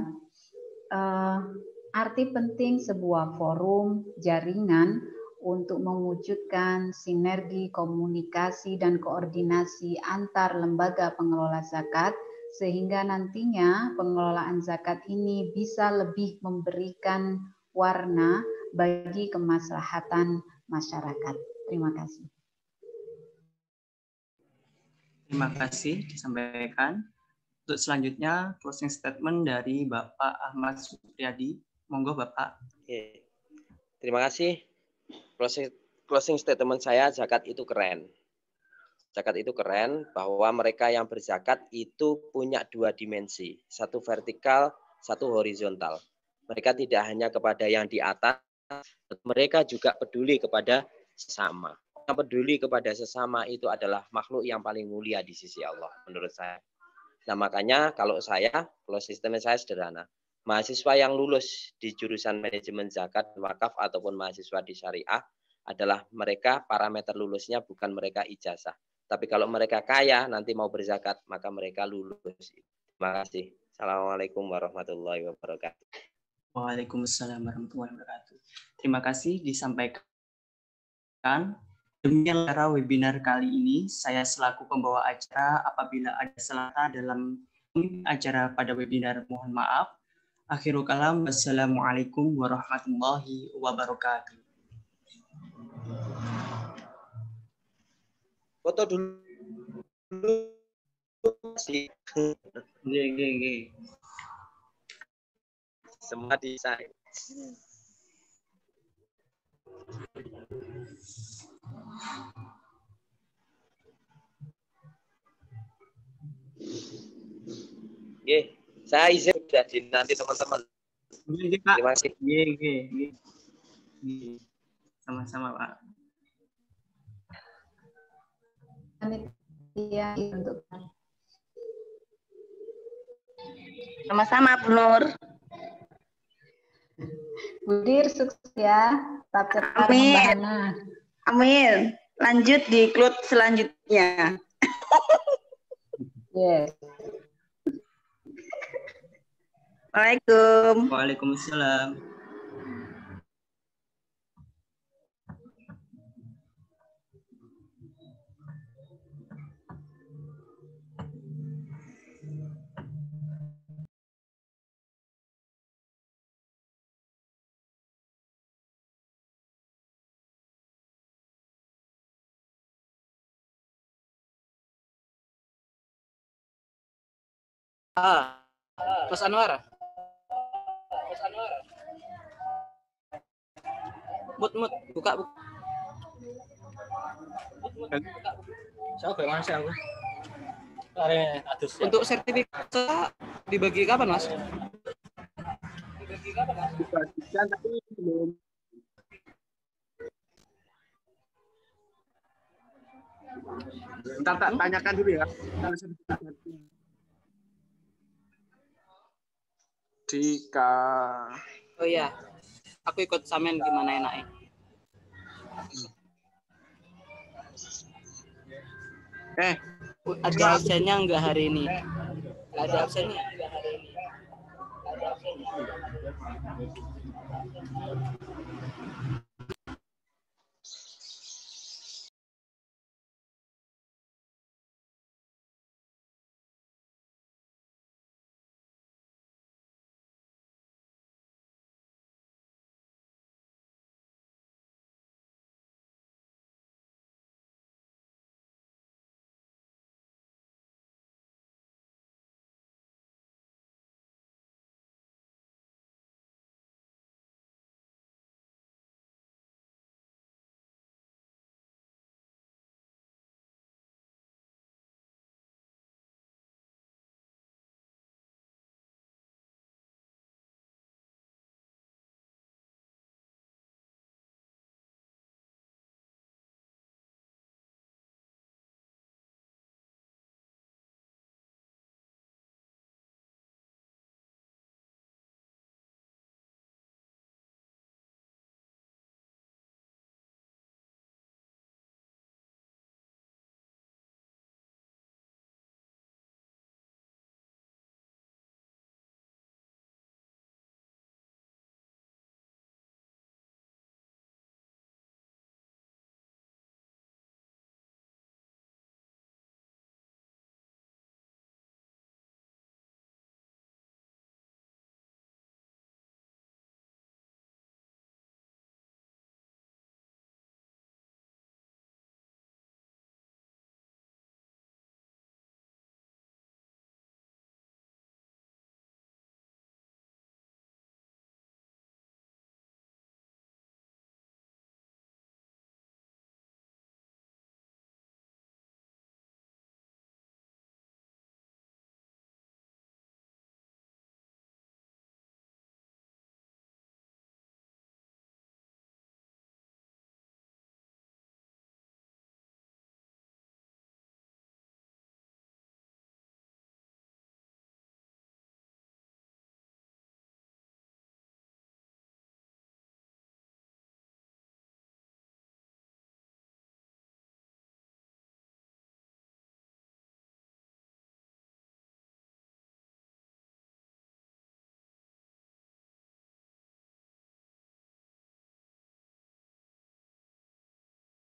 arti penting sebuah forum jaringan untuk mewujudkan sinergi komunikasi dan koordinasi antar lembaga pengelola zakat sehingga nantinya pengelolaan zakat ini bisa lebih memberikan warna bagi kemaslahatan masyarakat. Terima kasih. Terima kasih disampaikan. Untuk selanjutnya closing statement dari Bapak Ahmad Supriyadi. Monggo Bapak. Oke. Terima kasih. Closing statement saya, zakat itu keren. Zakat itu keren bahwa mereka yang berzakat itu punya 2 dimensi. Satu vertikal, satu horizontal. Mereka tidak hanya kepada yang di atas, mereka juga peduli kepada sesama. Yang peduli kepada sesama itu adalah makhluk yang paling mulia di sisi Allah menurut saya. Nah makanya kalau saya, sistem saya sederhana. Mahasiswa yang lulus di jurusan manajemen zakat, wakaf ataupun mahasiswa di syariah adalah mereka parameter lulusnya bukan mereka ijazah. Tapi kalau mereka kaya nanti mau berzakat maka mereka lulus. Terima kasih. Assalamualaikum warahmatullahi wabarakatuh. Waalaikumsalam warahmatullahi wabarakatuh. Terima kasih disampaikan. Demikian acara webinar kali ini, saya selaku pembawa acara apabila ada salah dalam acara pada webinar mohon maaf. Akhirul kalam, wassalamualaikum warahmatullahi wabarakatuh. Foto dulu sih. Semua desain. Saya izin jadi nanti teman-teman. Terima kasih. Sama-sama Pak. Sama-sama Bu Nur. Budir sukses ya. Tetap cepat membahana. Amin. Lanjut di klub selanjutnya. Yes. Waalaikumsalam. Waalaikumsalam. Mas Anwar. Mut, buka. Saya bagaimana sih aku? Untuk sertifikat dibagi kapan, Mas? Dibagikan tapi belum. Bentar tak tanyakan dulu ya. Oh iya, aku ikut samen gimana enaknya? Ada absennya enggak hari ini? Ada absennya?